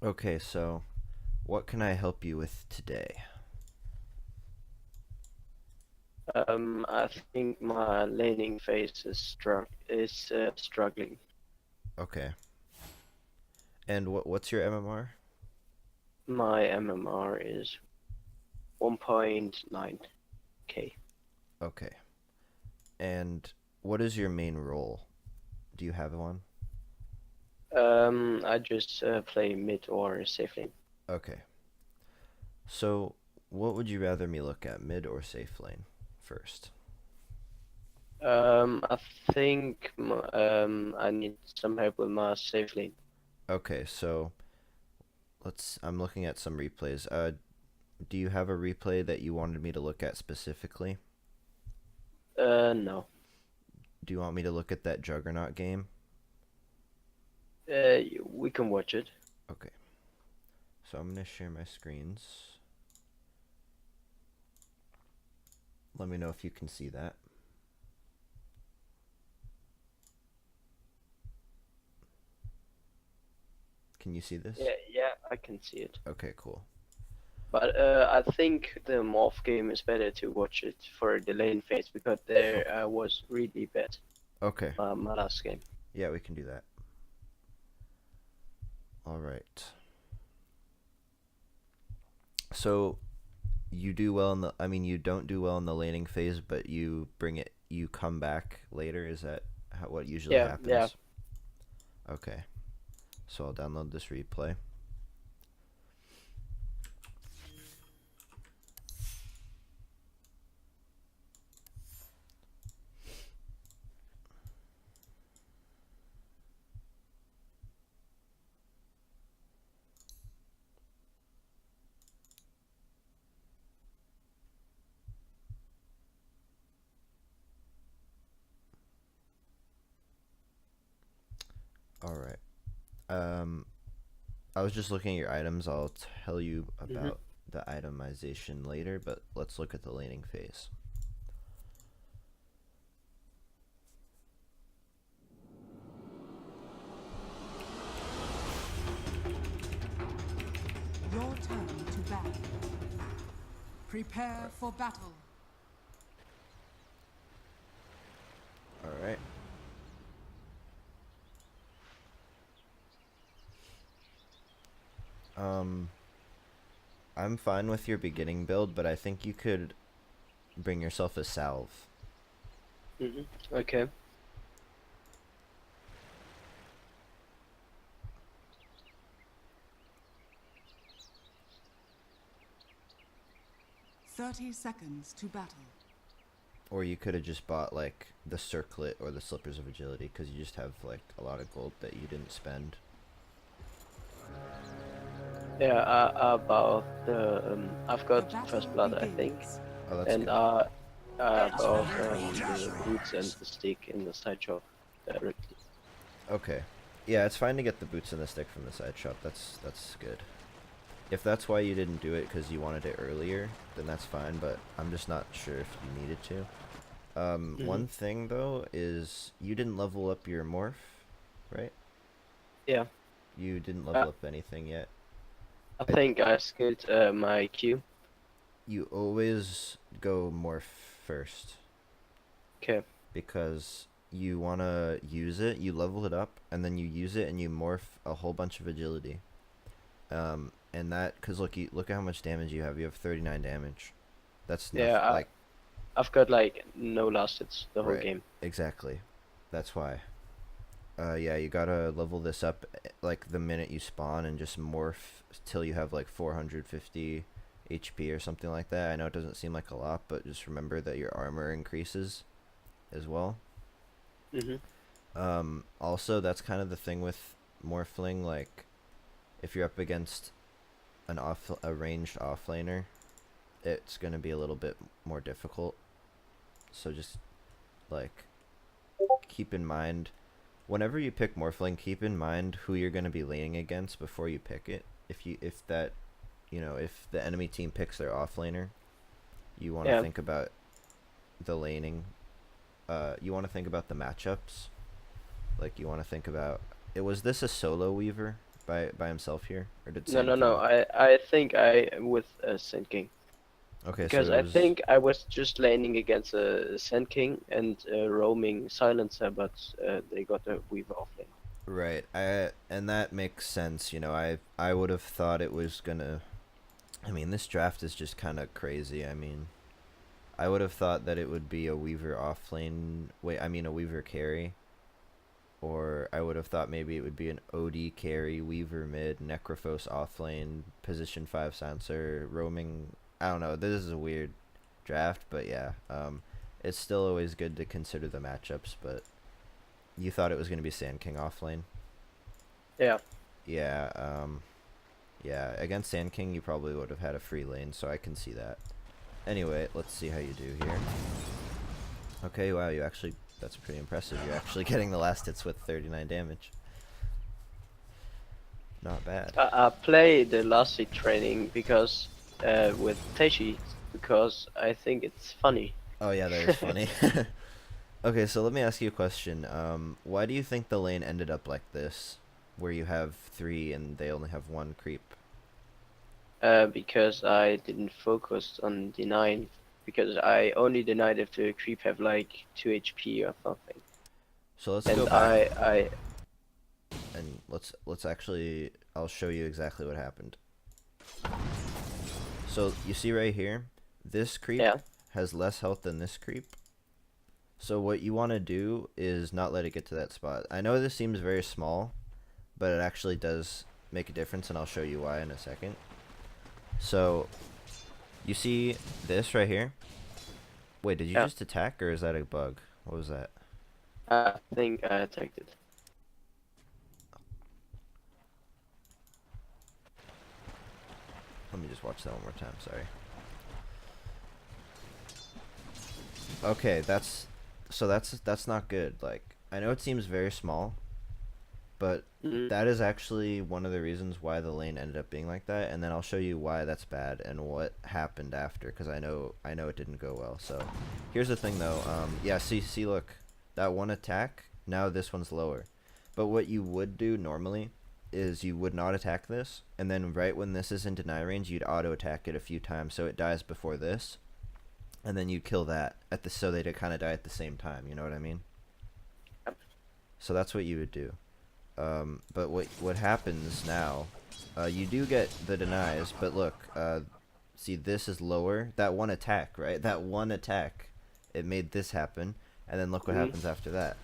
Okay, so what can I help you with today? I think my laning phase is struggling. Okay. And what's your MMR? My MMR is 1.9k. Okay. And what is your main role? Do you have one? I just play mid or safe lane. Okay. So what would you rather me look at, mid or safe lane first? I think I need some help with my safe lane. Okay, so I'm looking at some replays. Do you have a replay that you wanted me to look at specifically? No. Do you want me to look at that Juggernaut game? We can watch it. Okay. So I'm gonna share my screens. Let me know if you can see that. Can you see this? Yeah, I can see it. Okay, cool. But I think the Morph game is better to watch it for the lane phase because there Okay. was really bad Okay. my last game. Yeah, we can do that. All right. So you do well in the. I mean, you don't do well in the laning phase, but you bring it. You come back later. Is that what usually Yeah. happens? Okay. So I'll download this replay. All right. Um, I was just looking at your items. I'll tell you hmm about the itemization later, but let's look at the laning phase. Your turn to battle. All Prepare right. for battle. All right. Um, I'm fine with your beginning build, but I think you could bring yourself a salve. Okay. 30 seconds to battle. Or you could have just bought like the circlet or the slippers of agility because you just have like a lot of gold that you didn't spend. Yeah, about the I've The got first battle blood, I think, begins. Oh, that's and good. about the boots and the stick in the side shop directly. Okay. Yeah, it's fine to get the boots and the stick from the side shop. That's good. If that's why you didn't do it because you wanted it earlier, then that's fine. But I'm just not sure if you needed to. hmm One thing though is you didn't level up your morph, right? Yeah, You didn't uh, level up anything yet. I I think I skipped my Q. You always go morph first Okay. because you want to use it, you level it up, and then you use it and you morph a whole bunch of agility. And that, because look at how much damage you have. You have 39 damage. That's Yeah, nothing, like, I've got like no last hits the whole right, game. exactly. That's why. Yeah, you gotta level this up like the minute you spawn and just morph till you have like 450 HP or something like that. I know it doesn't seem like a lot, but just remember that your armor increases as well. hmm Also, that's kind of the thing with Morphling. Like, if you're up against a ranged offlaner, it's gonna be a little bit more difficult. So just like keep in mind whenever you pick Morphling, keep in mind who you're gonna be laning against before you pick it. If that if the enemy team picks their offlaner, you want to Yeah. think about the laning. You want to think about the matchups. Like you want to think about it. Was this a solo weaver? by himself here, or did No, Sand no, King? no. I think I with Sand King. Okay, so Because it I was think I was just laning against a Sand King and roaming Silencer, but they got a Weaver offlane. right. And that makes sense. You know, I would have thought it was gonna. I mean, this draft is just kind of crazy. I mean, I would have thought that it would be a Weaver offlane. Wait, I mean a Weaver carry. Or I would have thought maybe it would be an OD carry, Weaver mid, Necrophos offlane, position 5 Sancer, roaming. I don't know. This is a weird draft, but yeah. It's still always good to consider the matchups, but you thought it was going to be Sand King offlane? Yeah. Yeah, yeah, against Sand King you probably would have had a free lane, so I can see that. Anyway, let's see how you do here. Okay, wow, you actually, that's pretty impressive. You're actually getting the last hits with 39 damage. Not bad. I play the last hit training because with Teishi because I think it's funny. Oh yeah, that is funny. Okay, so let me ask you a question. Why do you think the lane ended up like this, where you have 3 and they only have 1 creep? Because I didn't focus on denying. Because I only denied if the creep have like 2 HP or something. So let's And go back I and let's actually, I'll show you exactly what happened. So you see right here, this creep Yeah. has less health than this creep. So what you want to do is not let it get to that spot. I know this seems very small, but it actually does make a difference, and I'll show you why in a second. So you see this right here? Wait, did you Yeah. just attack, or is that a bug? What was that? I think I attacked it. Let me just watch that one more time, sorry. Okay, that's not good. Like, I know it seems very small, but Mhm. that is actually one of the reasons why the lane ended up being like that, and then I'll show you why that's bad and what happened after, because I know it didn't go well. So here's the thing though, yeah, see look, that one attack, now this one's lower. But what you would do normally is you would not attack this, and then right when this is in deny range, you'd auto attack it a few times so it dies before this, and then you'd kill that at the, so they kind of die at the same time, you know what I mean? Yep. So that's what you would do. But what happens now, you do get the denies, but look, see this is lower, that one attack, right? That one attack, it made this happen, and then look what Mhm. happens after that.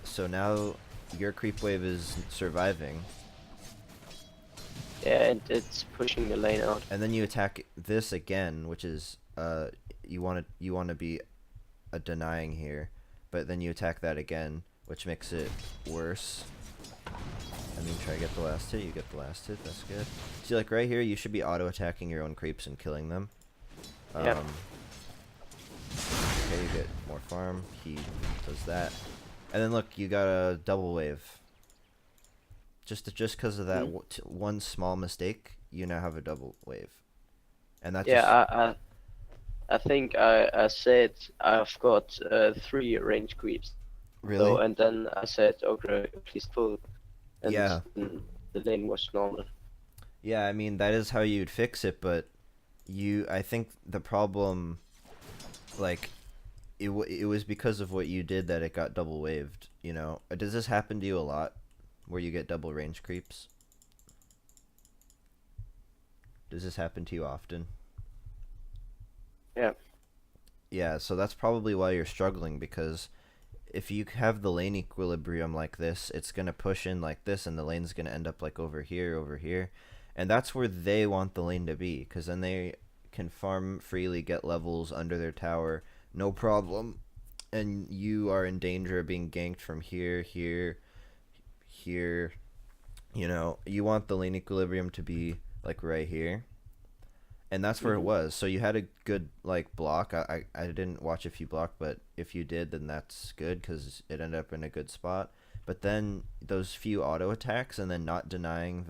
So now your creep wave is surviving, Yeah, and it's pushing the lane out. and then you attack this again, which is, you want to be denying here, but then you attack that again, which makes it worse. I mean, try to get the last hit, you get the last hit, that's good. See, like right here, you should be auto-attacking your own creeps and killing them. Yep. Okay, you get more farm, he does that. And then look, you got a double wave. Just because of that one small mistake, you now have a double wave. And that Yeah, I think I said I've got 3 range creeps. really? So, and then I said, okay, please pull. And Yeah. the lane was normal. Yeah, I mean, that is how you'd fix it, but I think the problem, like, it was because of what you did that it got double waved, you know? Does this happen to you a lot, where you get double range creeps? Does this happen to you often? Yeah. Yeah, so that's probably why you're struggling, because if you have the lane equilibrium like this, it's going to push in like this, and the lane's going to end up like over here, and that's where they want the lane to be, because then they can farm freely, get levels under their tower, no problem, and you are in danger of being ganked from here, here, you know, you want the lane equilibrium to be like right here. And that's where it was. So you had a good like block. I didn't watch if you blocked, but if you did, then that's good because it ended up in a good spot. But then those few auto attacks and then not denying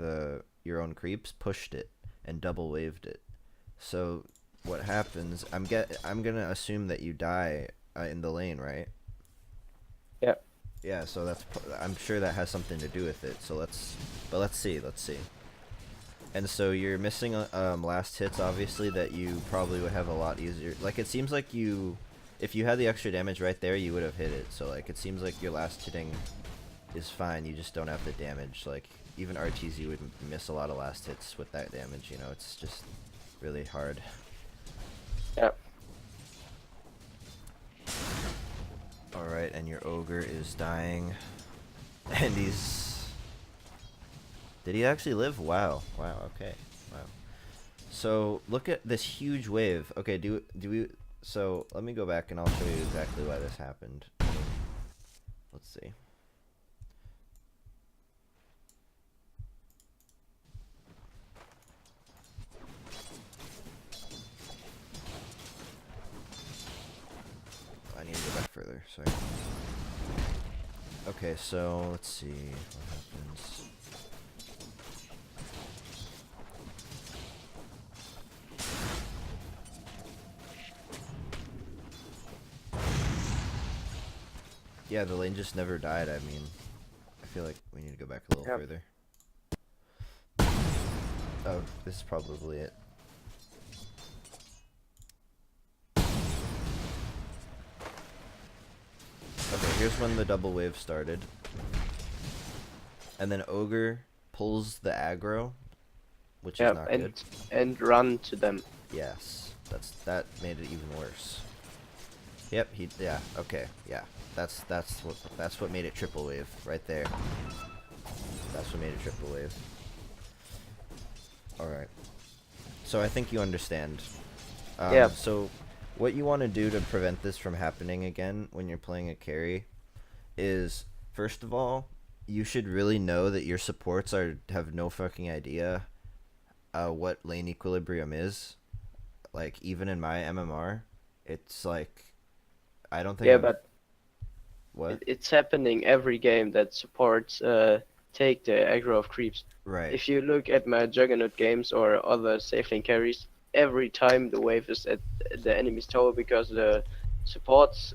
your own creeps pushed it and double waved it. So what happens? I'm gonna assume that you die in the lane, right? Yeah. Yeah, so I'm sure that has something to do with it. So let's see. And so you're missing last hits, obviously, that you probably would have a lot easier. Like, it seems like if you had the extra damage right there, you would have hit it. So, like, it seems like your last hitting is fine. You just don't have the damage. Like, even RTZ would miss a lot of last hits with that damage, you know? It's just really hard. Yeah. Alright, and your ogre is dying. And he's... Did he actually live? Wow. Wow, okay. Wow. So, look at this huge wave. Okay, do we... So, let me go back and I'll show you exactly why this happened. Let's see. I need to go back further, sorry. Okay, so let's see what happens. Yeah, the lane just never died. I mean, I feel like we need to go back a little Yep. further. Oh, this is probably it. Okay, here's when the double wave started. And then Ogre pulls the aggro, which is not good. And run to them. Yes, that made it even worse. Yep, yeah, okay, yeah. That's what made it triple wave right there. That's what made it triple wave. All right. So I think you understand. Yeah. So what you want to do to prevent this from happening again when you're playing a carry is, first of all, you should really know that your supports have no fucking idea what lane equilibrium is. Like, even in my MMR, it's like, I don't think. Yeah, but what? it's happening every game that supports take the aggro of creeps. Right. If you look at my Juggernaut games or other safe lane carries, every time the wave is at the enemy's tower because the support's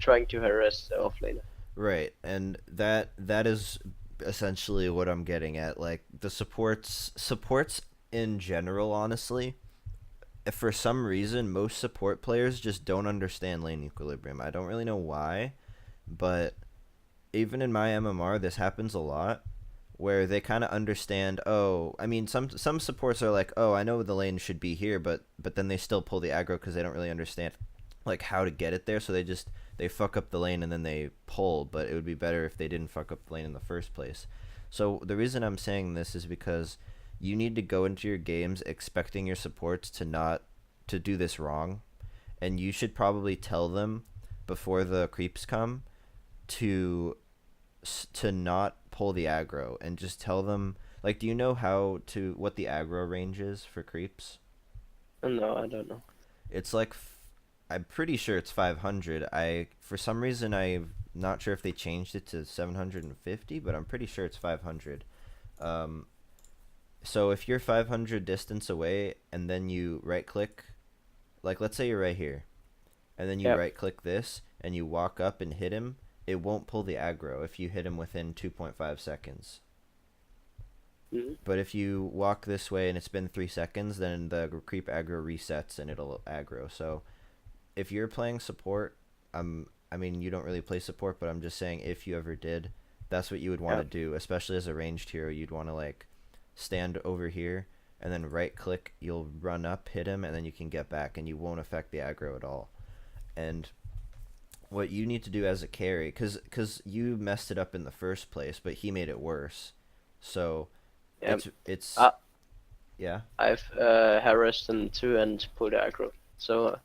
trying to harass the offlaner. Right, and that is essentially what I'm getting at. Like, the supports in general, honestly, for some reason, most support players just don't understand lane equilibrium. I don't really know why, but even in my MMR, this happens a lot, where they kind of understand, oh, I mean, some supports are like, oh, I know the lane should be here, but then they still pull the aggro because they don't really understand, like, how to get it there, so they fuck up the lane and then they pull, but it would be better if they didn't fuck up the lane in the first place. So the reason I'm saying this is because you need to go into your games expecting your supports to do this wrong, and you should probably tell them before the creeps come to not pull the aggro, and just tell them, like, do you know what the aggro range is for creeps? No, I don't know. It's like I'm pretty sure it's 500. For some reason, I'm not sure if they changed it to 750, but I'm pretty sure it's 500. So if you're 500 distance away and then you right click, like, let's say you're right here, and then you Yep. right click this and you walk up and hit him, it won't pull the aggro if you hit him within 2.5 seconds. Mhm. But if you walk this way and it's been 3 seconds, then the creep aggro resets and it'll aggro. So if you're playing support, I mean, you don't really play support, but I'm just saying, if you ever did, that's what you would want to do, especially as a ranged hero. You'd want to, like, stand over here and then right click, you'll run up, hit him, and then you can get back, and you won't affect the aggro at all. And what you need to do as a carry, because you messed it up in the first place, but he made it worse. So Yeah. it's yeah. I've harassed them too and pulled aggro. So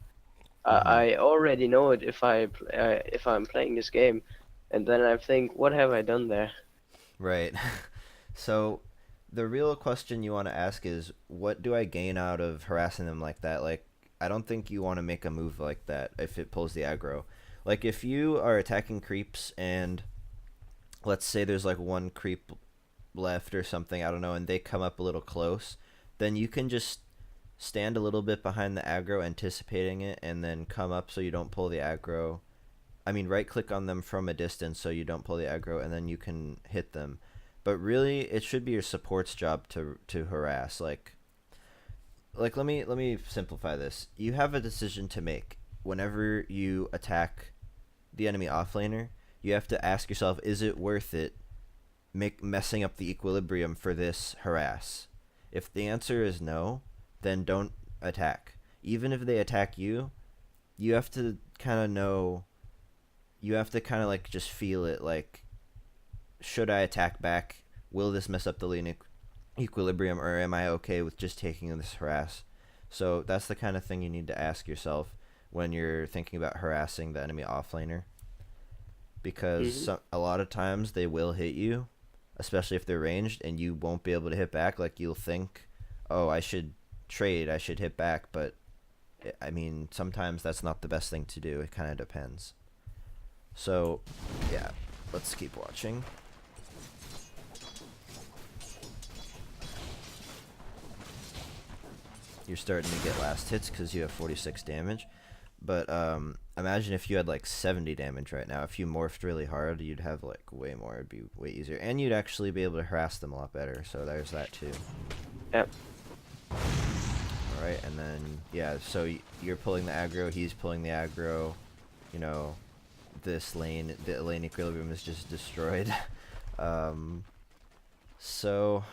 Mhm. I already know it if I'm playing this game, and then I think, what have I done there? Right. So the real question you want to ask is, what do I gain out of harassing them like that? Like, I don't think you want to make a move like that if it pulls the aggro. Like, if you are attacking creeps and let's say there's like one creep left or something, I don't know, and they come up a little close, then you can just stand a little bit behind the aggro, anticipating it, and then come up so you don't pull the aggro. I mean, right click on them from a distance so you don't pull the aggro, and then you can hit them. But really, it should be your support's job to harass. Like let me simplify this. You have a decision to make. Whenever you attack the enemy offlaner, you have to ask yourself, is it worth it messing up the equilibrium for this harass? If the answer is no, then don't attack. Even if they attack you, you have to kind of know, you have to kind of like just feel it, like, should I attack back? Will this mess up the lane equilibrium, or am I okay with just taking this harass? So that's the kind of thing you need to ask yourself when you're thinking about harassing the enemy offlaner, because a lot of times they will hit you, especially if they're ranged, and you won't be able to hit back. Like, you'll think, oh, I should trade, I should hit back, but I mean, sometimes that's not the best thing to do. It kind of depends. So yeah, let's keep watching. You're starting to get last hits because you have 46 damage. But imagine if you had like 70 damage right now. If you morphed really hard, you'd have like way more. It'd be way easier. And you'd actually be able to harass them a lot better. So there's that too. Yep. Alright, and then, yeah, so you're pulling the aggro, he's pulling the aggro. You know, this lane, the lane equilibrium is just destroyed. So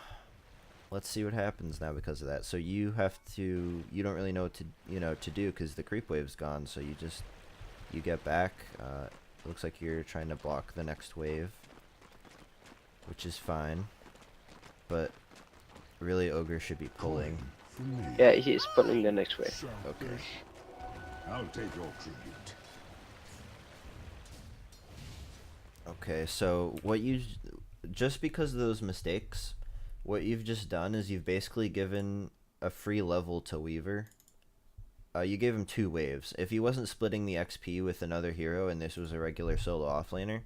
let's see what happens now because of that. So you don't really know what to do because the creep wave's gone. So you get back. It looks like you're trying to block the next wave, which is fine. But really, Ogre should be pulling. Yeah, he is pulling the next wave. Okay. I'll take your tribute. Okay, so just because of those mistakes, what you've just done is you've basically given a free level to Weaver. You gave him 2 waves. If he wasn't splitting the XP with another hero and this was a regular solo offlaner,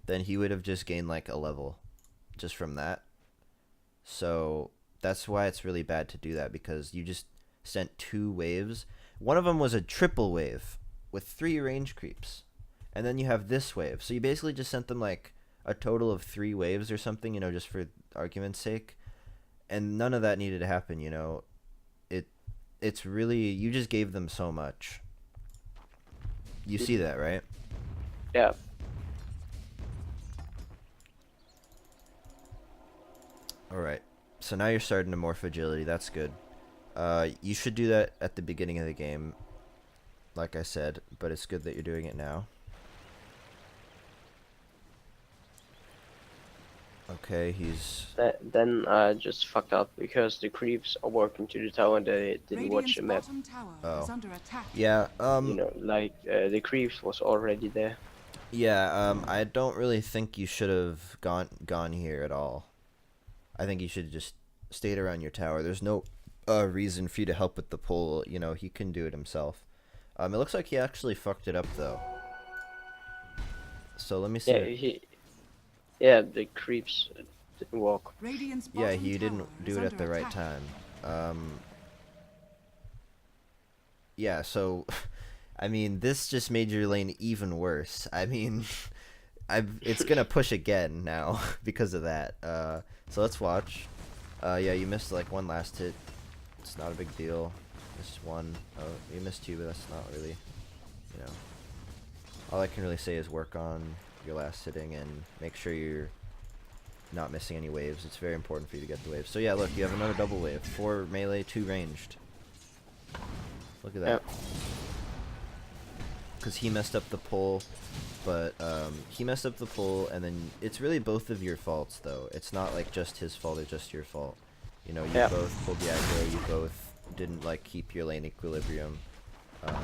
then he would have just gained like a level just from that. So that's why it's really bad to do that, because you just sent 2 waves. One of them was a triple wave with 3 range creeps. And then you have this wave. So you basically just sent them like a total of 3 waves or something, just for argument's sake. And none of that needed to happen, It's really, you just gave them so much. You see that, right? Yeah. Alright. So now you're starting to morph agility. That's good. You should do that at the beginning of the game, like I said, but it's good that you're doing it now. Okay, Then I just fucked up because the creeps are working to the tower and they didn't watch the map. Bottom tower Oh. is under attack. Yeah, The creeps was already there. yeah, I don't really think you should have gone here at all. I think you should have just stayed around your tower. There's no reason for you to help with the pull. He can do it himself. It looks like he actually fucked it up though. So let me see. Yeah, the creeps didn't walk. Radiant's Yeah, bottom he didn't tower do is it at under the right attack. time. Yeah, so I mean, this just made your lane even worse. I mean, it's gonna push again now because of that. So let's watch. Yeah, you missed like 1 last hit. It's not a big deal. Missed 1. Oh, you missed 2, but that's not really, all I can really say is work on your last hitting and make sure you're not missing any waves. It's very important for you to get the waves. So yeah, look, you have another double wave. 4 melee, 2 ranged. Look at that. Yep. Because he messed up the pull, but he messed up the pull, and then it's really both of your faults, though. It's not like just his fault or just your fault. You Yep. both pulled the aggro, you both didn't like keep your lane equilibrium, and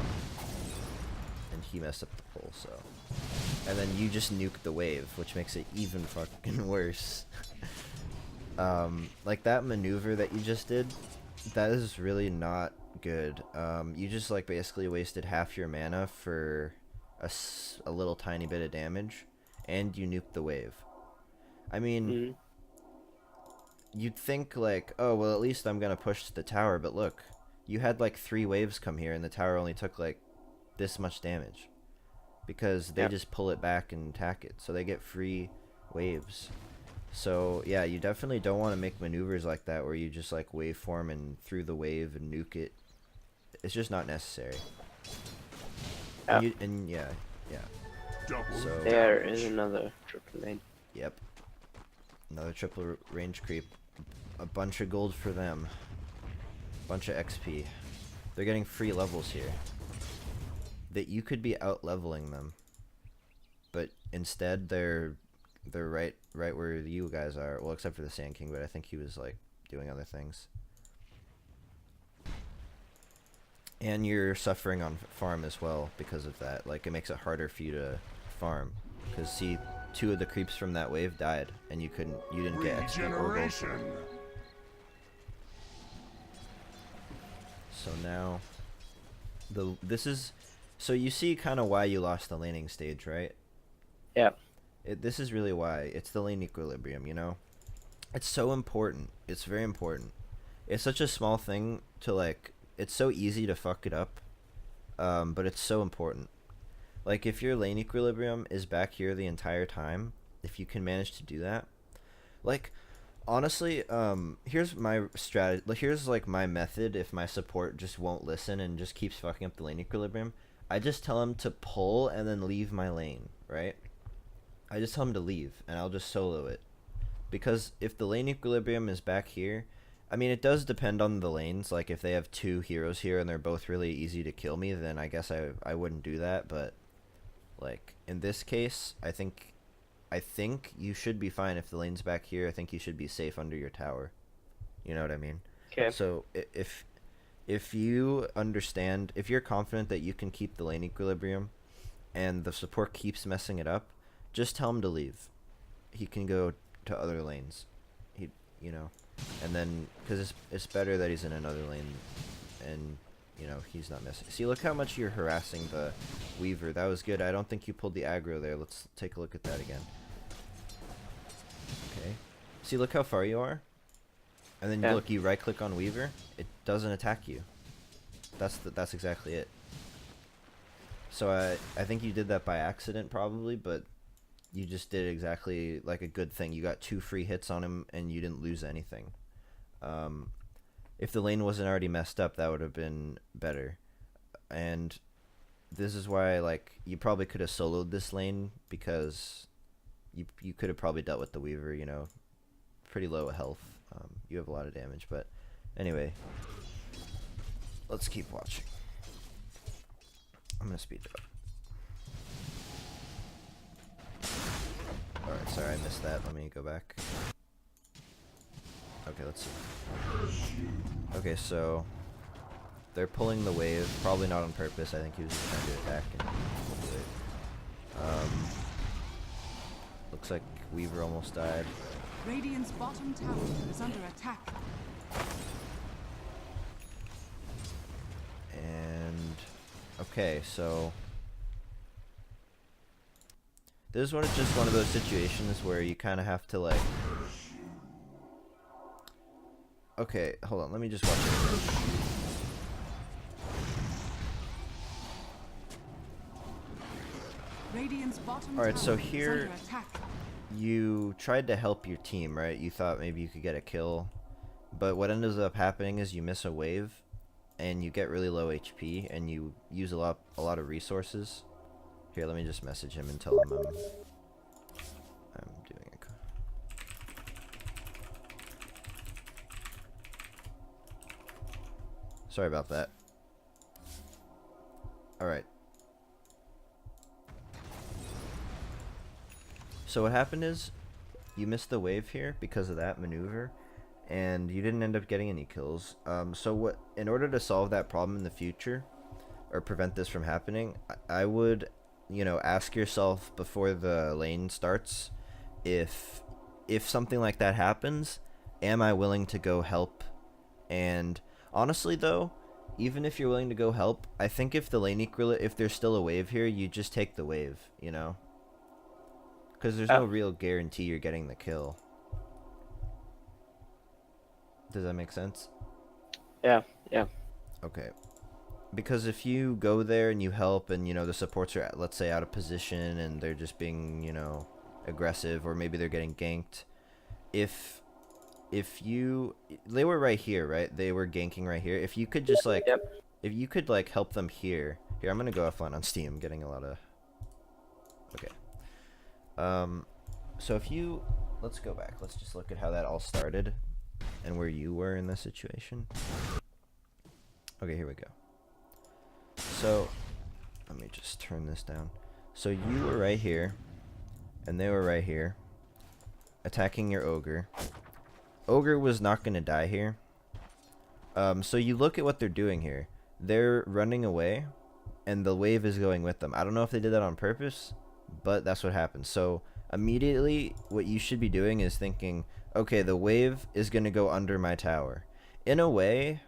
he messed up the pull, so. And then you just nuked the wave, which makes it even fucking worse. Like that maneuver that you just did, that is really not good. You just like basically wasted half your mana for a little tiny bit of damage, and you nuked the wave. I mean, you'd think like, oh well, at least I'm gonna push the tower, but look, you had like 3 waves come here, and the tower only took like this much damage. because they Yep. just pull it back and attack it, so they get free waves. So yeah, you definitely don't want to make maneuvers like that where you just like waveform and through the wave and nuke it. It's just not necessary. Yeah. And yeah. Double So There is another triple lane. yep, another triple range creep. A bunch of gold for them. Bunch of XP. They're getting free levels here. That you could be out leveling them, but instead they're right where you guys are. Well, except for the Sand King, but I think he was like doing other things. And you're suffering on farm as well because of that. Like, it makes it harder for you to farm. Because see, 2 of the creeps from that wave died, and you didn't get XP or gold from regeneration. it. So now, so you see kind of why you lost the laning stage, right? Yeah. This is really why. It's the lane equilibrium, you know? It's so important. It's very important. It's such a small thing to like, it's so easy to fuck it up, but it's so important. Like, if your lane equilibrium is back here the entire time, if you can manage to do that, like, honestly, here's my strategy. Here's like my method. If my support just won't listen and just keeps fucking up the lane equilibrium, I just tell him to pull and then leave my lane, right? I just tell him to leave, and I'll just solo it. Because if the lane equilibrium is back here, I mean, it does depend on the lanes. Like, if they have 2 heroes here and they're both really easy to kill me, then I guess I wouldn't do that. But like in this case, I think you should be fine if the lane's back here. I think you should be safe under your tower. You know what I mean? Okay. So if you understand, if you're confident that you can keep the lane equilibrium and the support keeps messing it up, just tell him to leave. He can go to other lanes. You know, and then, because it's better that he's in another lane and, you know, he's not messing. See, look how much you're harassing the Weaver. That was good. I don't think you pulled the aggro there. Let's take a look at that again. Okay. See, look how far you are? And then Yeah. look, you right click on Weaver, it doesn't attack you. That's exactly it. So I think you did that by accident probably, but you just did exactly like a good thing. You got 2 free hits on him and you didn't lose anything. If the lane wasn't already messed up, that would have been better. And this is why, like, you probably could have soloed this lane, because you could have probably dealt with the Weaver, you know, pretty low health. You have a lot of damage, but anyway, let's keep watching. I'm gonna speed it up. Alright, sorry I missed that. Let me go back. Okay, let's see. Okay, so they're pulling the wave, probably not on purpose. I think he was just trying to attack and pull the wave. Looks like Weaver almost died. Radiant's bottom tower is under attack. And okay, so this one is just one of those situations where you kind of have to like. Okay, hold on. Let me just watch it. Radiant's bottom Alright, tower so is here under attack. you tried to help your team, right? You thought maybe you could get a kill, but what ends up happening is you miss a wave, and you get really low HP, and you use a lot of resources. Here, let me just message him and tell him I'm doing a. Sorry about that. Alright. So what happened is, you missed the wave here because of that maneuver, and you didn't end up getting any kills. So in order to solve that problem in the future, or prevent this from happening, I would, you know, ask yourself before the lane starts, if something like that happens, am I willing to go help? And honestly though, even if you're willing to go help, I think if the lane if there's still a wave here, you just take the wave, you know? Because there's no real guarantee you're getting the kill. Does that make sense? Yeah. Okay. because if you go there and you help and you know the supports are, let's say, out of position and they're just being, you know, aggressive, or maybe they're getting ganked, if they were right here, right? They were ganking right here. If you could just like Yep. if you could like help them here. Here, I'm gonna go offline on Steam. I'm getting a lot of. Okay. So if you, let's go back. Let's just look at how that all started, and where you were in this situation. Okay, here we go. So, let me just turn this down. So you were right here, and they were right here, attacking your ogre. Ogre was not gonna die here. So you look at what they're doing here. They're running away, and the wave is going with them. I don't know if they did that on purpose, but that's what happened. So immediately, what you should be doing is thinking, okay, the wave is gonna go under my tower. In a way,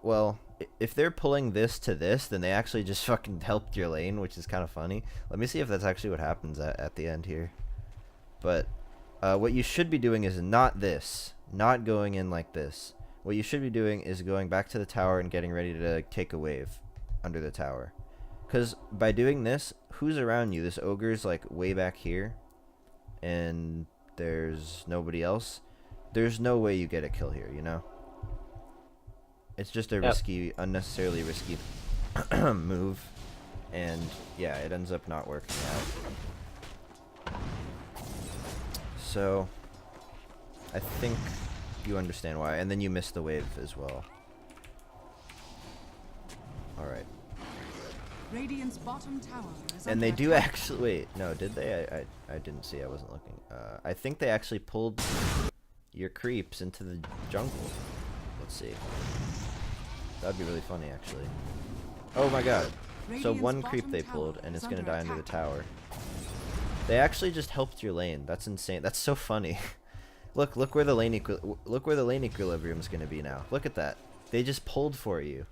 well, if they're pulling this to this, then they actually just fucking helped your lane, which is kind of funny. Let me see if that's actually what happens at the end here. But what you should be doing is not this, not going in like this. What you should be doing is going back to the tower and getting ready to take a wave under the tower. Because by doing this, who's around you? This ogre's like way back here, and there's nobody else. There's no way you get a kill here, you know? It's just a risky, unnecessarily risky move, and yeah, it ends up not working out. So, I think you understand why, and then you missed the wave as well. Alright. Radiant's bottom tower is And under they do attack. actually, wait, no, did they? I didn't see, I wasn't looking. I think they actually pulled your creeps into the jungle. Let's see. That'd be really funny, actually. Oh my god. So Radiant's one creep bottom they tower pulled, and is it's gonna under die under the attack. tower. They actually just helped your lane. That's insane. That's so funny. Look where the lane equilibrium is gonna be now. Look at that. They just pulled for you.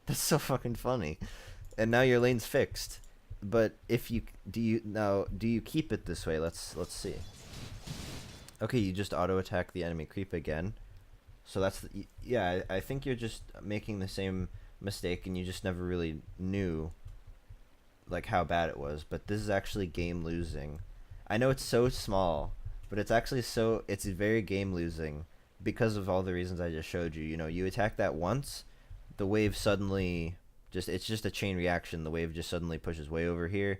That's so fucking funny. And now your lane's fixed. But if you do you keep it this way? Let's see. Okay, you just auto attack the enemy creep again. So that's yeah. I think you're just making the same mistake, and you just never really knew like how bad it was. But this is actually game losing. I know it's so small, but it's actually it's very game losing because of all the reasons I just showed you. You know, you attack that once, the wave suddenly it's just a chain reaction. The wave just suddenly pushes way over here.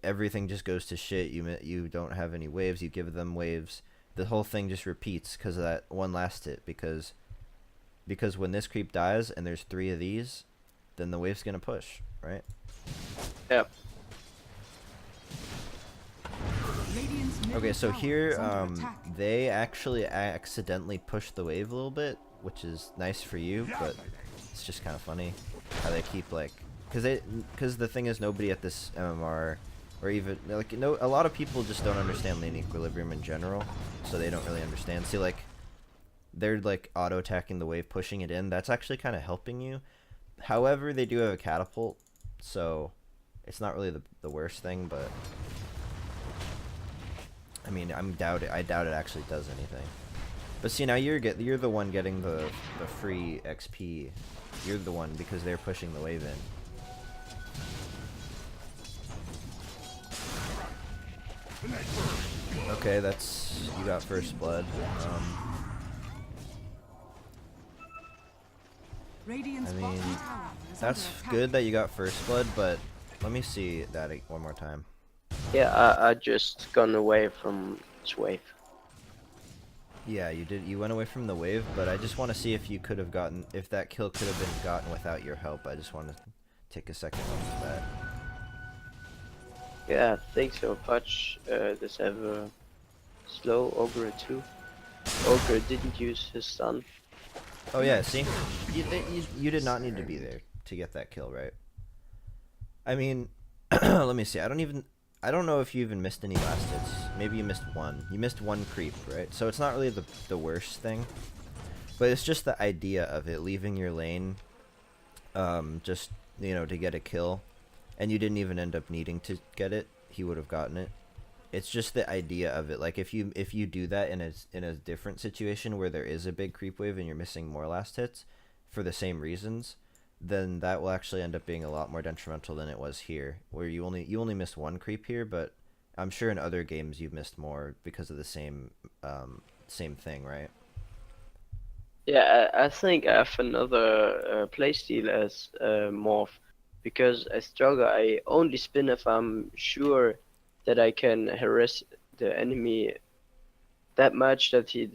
Everything just goes to shit. You don't have any waves. You give them waves. The whole thing just repeats because of that one last hit. Because when this creep dies and there's 3 of these, then the wave's gonna push, right? Yep. Radiant's middle Okay, so tower here is under attack. they actually accidentally pushed the wave a little bit, which is nice for you, but it's just kind of funny how they keep like because the thing is, nobody at this MMR, or even like a lot of people just don't understand lane equilibrium in general, so they don't really understand. See, like they're like auto attacking the wave, pushing it in. That's actually kind of helping you. However, they do have a catapult, so it's not really the worst thing, but I mean, I doubt it actually does anything. But see, now you're the one getting the free XP. You're the one because they're pushing the wave in. Okay, you got first blood. Radiant's I mean, bottom tower is that's under attack. good that you got first blood, but let me see that one more time. Yeah, I just gone away from this wave. Yeah, you did. You went away from the wave, but I just want to see if that kill could have been gotten without your help. I just want to take a second look at that. Yeah, thanks so much. This ever slow Ogre too. Ogre didn't use his stun. Oh yeah, see, you did not need to be there to get that kill, right? I mean, let me see. I don't know if you even missed any last hits. Maybe you missed one. You missed one creep, right? So it's not really the worst thing, but it's just the idea of it, leaving your lane, just to get a kill, and you didn't even end up needing to get it. He would have gotten it. It's just the idea of it. Like if you do that in a different situation where there is a big creep wave and you're missing more last hits for the same reasons, then that will actually end up being a lot more detrimental than it was here, where you only missed one creep here, but I'm sure in other games you've missed more because of the same thing, right? Yeah, I think I have another playstyle as Morph, because as Jogger I only spin if I'm sure that I can harass the enemy that much that he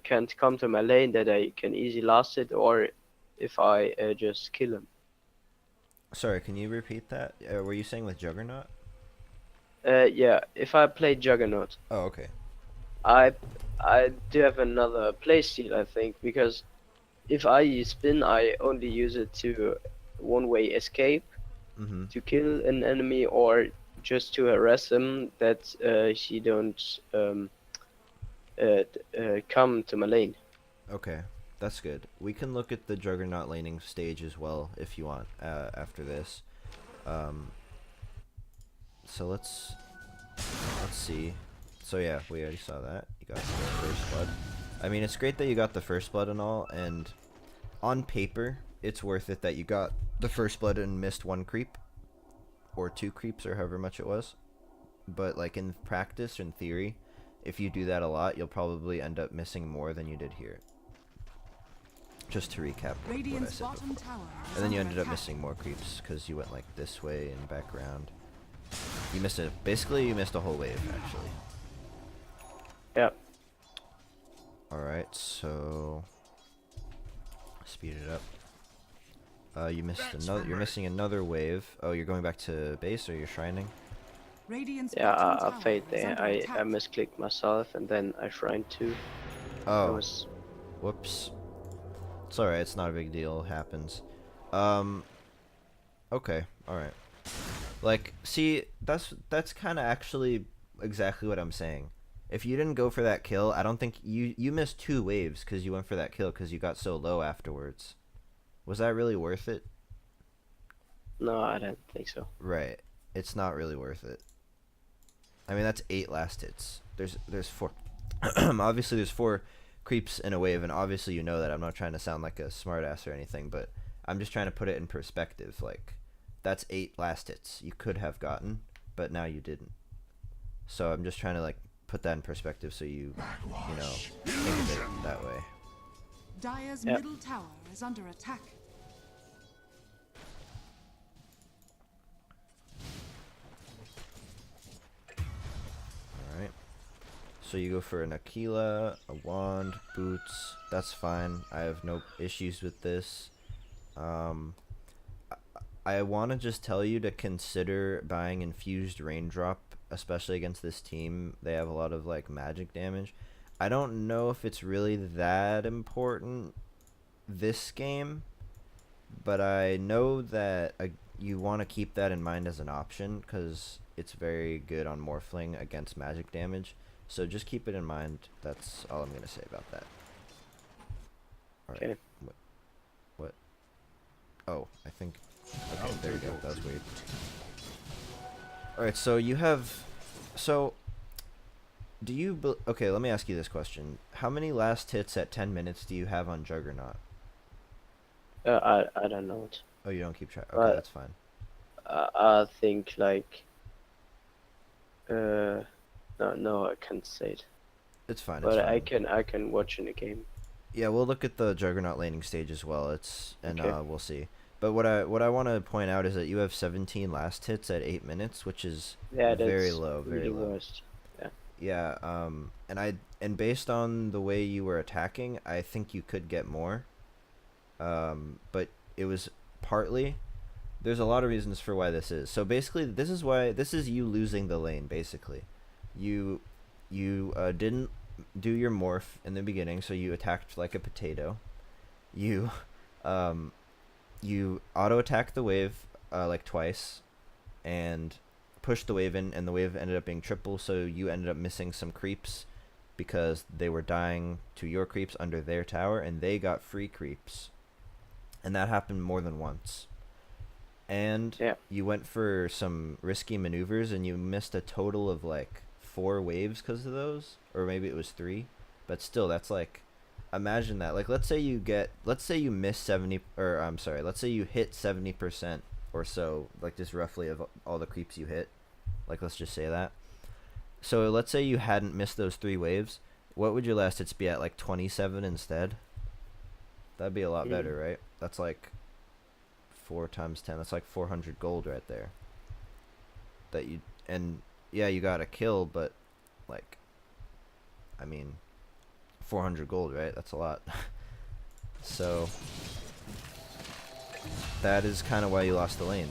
can't come to my lane, that I can easily last it, or if I just kill him. Sorry, can you repeat that? Were you saying with Juggernaut? Yeah, if I play Juggernaut, Oh, okay. I I do have another playstyle, I think, because if I use spin, I only use it to one-way escape, Mm-hmm. to kill an enemy, or just to harass him that he don't come to my lane. Okay, that's good. We can look at the Juggernaut laning stage as well if you want after this. Um, so let's see. So yeah, we already saw that. You got the first blood. I mean, it's great that you got the first blood and all, and on paper, it's worth it that you got the first blood and missed one creep, or two creeps, or however much it was. But like in practice, or in theory, if you do that a lot, you'll probably end up missing more than you did here. Just to recap what I Radiant's said bottom before. tower is And then you under ended up attack. missing more creeps because you went like this way and back around. You missed it. Basically, you missed a whole wave actually. Yeah. All right, so speed it up. You missed another. You're missing another wave. Oh, you're going back to base, or you're shrining? Radiant's Yeah, bottom I tower fade is there. under I attack. misclicked myself and then I shrined too. That Oh, was whoops. It's alright. It's not a big deal. It happens. Okay. All right. Like, see, that's kind of actually exactly what I'm saying. If you didn't go for that kill, I don't think you missed two waves because you went for that kill because you got so low afterwards. Was that really worth it? no, I don't think so. Right. It's not really worth it. I mean, that's 8 last hits. There's 4. Obviously, there's 4 creeps in a wave, and obviously you know that. I'm not trying to sound like a smartass or anything, but I'm just trying to put it in perspective. Like, that's 8 last hits you could have gotten, but now you didn't. So I'm just trying to like put that in perspective so you know, think of it that way. Dire's Yep. middle tower is under attack. Alright. So you go for an Aquila, a wand, boots. That's fine. I have no issues with this. I want to just tell you to consider buying Infused Raindrop, especially against this team. They have a lot of like magic damage. I don't know if it's really that important this game, but I know that you want to keep that in mind as an option because it's very good on Morphling against magic damage. So just keep it in mind. That's all I'm going to say about that. Alright. Okay. What? Oh, I think... Okay, there you go. That was weird. Alright, so you have... So... Do you... Okay, let me ask you this question. How many last hits at 10 minutes do you have on Juggernaut? I don't know it. Oh, you don't keep track. Okay, that's fine. I think like no, I can't say it. It's fine. But It's fine. I can watch in the game. Yeah, we'll look at the Juggernaut laning stage as well. And Okay. we'll see. But what I want to point out is that you have 17 last hits at 8 minutes, which is Yeah, that's very low, very really low. worst. Yeah, and based on the way you were attacking, I think you could get more. But it was partly, there's a lot of reasons for why this is. So basically, this is you losing the lane, basically. You didn't do your morph in the beginning, so you attacked like a potato. You auto attacked the wave like twice, and pushed the wave in, and the wave ended up being triple, so you ended up missing some creeps because they were dying to your creeps under their tower, and they got free creeps. And that happened more than once. And Yeah. you went for some risky maneuvers, and you missed a total of like 4 waves because of those, or maybe it was 3, but still, that's like imagine that. Like, let's say you miss 70, or I'm sorry, let's say you hit 70% or so, like just roughly of all the creeps you hit. Like, let's just say that. So let's say you hadn't missed those 3 waves. What would your last hits be at? Like 27 instead? That'd be a lot better, right? That's like 4 times 10. That's like 400 gold right there. And yeah, you got a kill, but like, I mean, 400 gold, right? That's a lot. So that is kind of why you lost the lane.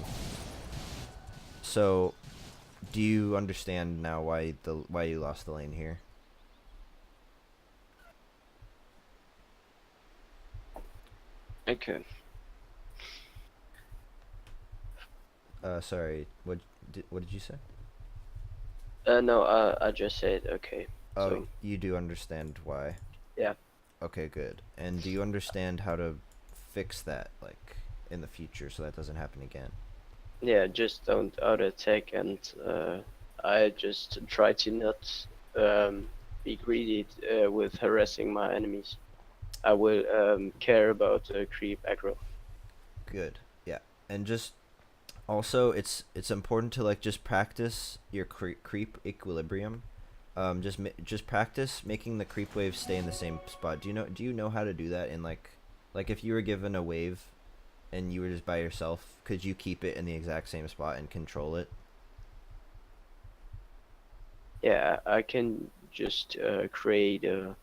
So do you understand now why you lost the lane here? Okay. Sorry. What did you say? No, I just said okay. Oh, So, you do understand why. yeah. Okay, good. And do you understand how to fix that, like, in the future, so that doesn't happen again? Yeah, just don't auto attack, and I just try to not be greedy with harassing my enemies. I will care about creep aggro. Good. Yeah. And just also, it's important to like just practice your creep equilibrium. Just practice making the creep waves stay in the same spot. Do you know how to do that in like if you were given a wave and you were just by yourself, could you keep it in the exact same spot and control it? Yeah, I can just create a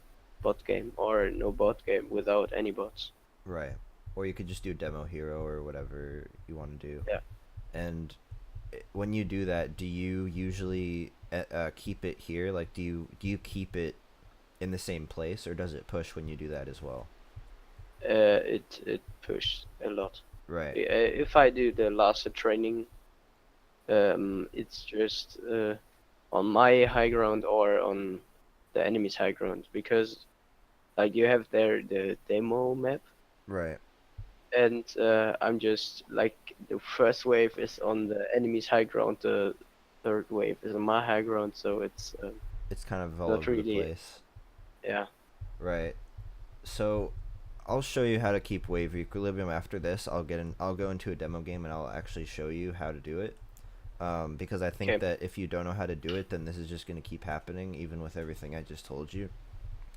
bot game or no bot game without any bots. Right. Or you could just do demo hero or whatever you want to do. Yeah. And when you do that, do you usually keep it here? Like, do you keep it in the same place, or does it push when you do that as well? It pushed a lot. Right. If I do the laser training, it's just on my high ground or on the enemy's high ground, because like you have there the demo map, Right. and I'm just like the first wave is on the enemy's high ground, the third wave is on my high ground, so it's It's kind of all not over the really, place. yeah. Right. So I'll show you how to keep wave equilibrium after this. I'll go into a demo game and I'll actually show you how to do it. Because I think Okay. that if you don't know how to do it, then this is just going to keep happening, even with everything I just told you.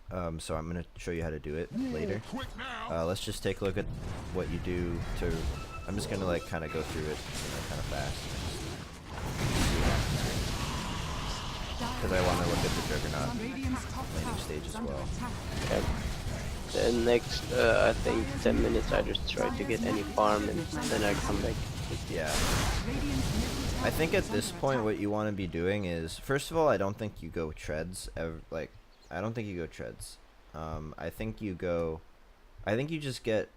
So I'm going to show you how to do it later. Quick now. Let's just take a look at what you do to... I'm just going to like kind of go through it, kind of fast. Because I want to look at the Juggernaut Radiant's top laning tower stage is as under well. attack. Okay. The next, I think 10 minutes I just try to get any farm and then I come back. Yeah. Radiant's middle tower I think at is this under point attack. what you want to be doing is, first of all, I don't think you go treads ever, like, I don't think you go treads. I think you just get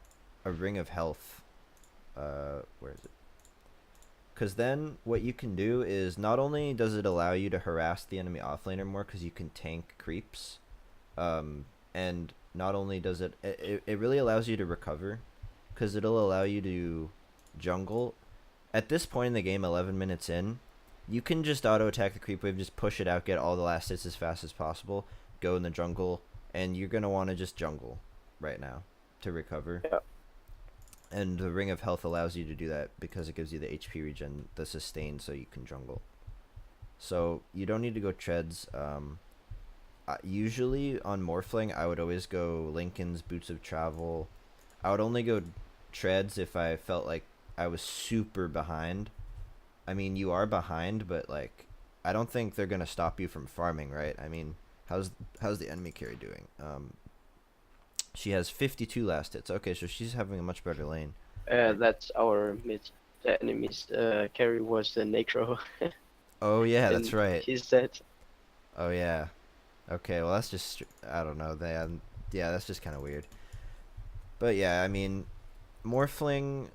a ring of health. Where is it? Because then what you can do is, not only does it allow you to harass the enemy offlaner more because you can tank creeps, and not only does it really allows you to recover, because it'll allow you to jungle. At this point in the game, 11 minutes in, you can just auto attack the creep wave, just push it out, get all the last hits as fast as possible, go in the jungle, and you're going to want to just jungle right now to recover. Yeah. And the Ring of Health allows you to do that because it gives you the HP regen, the sustain, so you can jungle. So you don't need to go treads. Usually on Morphling, I would always go Linken's Boots of Travel. I would only go treads if I felt like I was super behind. I mean, you are behind, but like, I don't think they're gonna stop you from farming, right? I mean, how's the enemy carry doing? She has 52 last hits. Okay, so she's having a much better lane. That's our mid. The enemy's carry was the Necro. Oh yeah, that's and right. He's dead. Oh yeah. Okay, well that's just, I don't know. Yeah, that's just kind of weird. But yeah, I mean, Morphling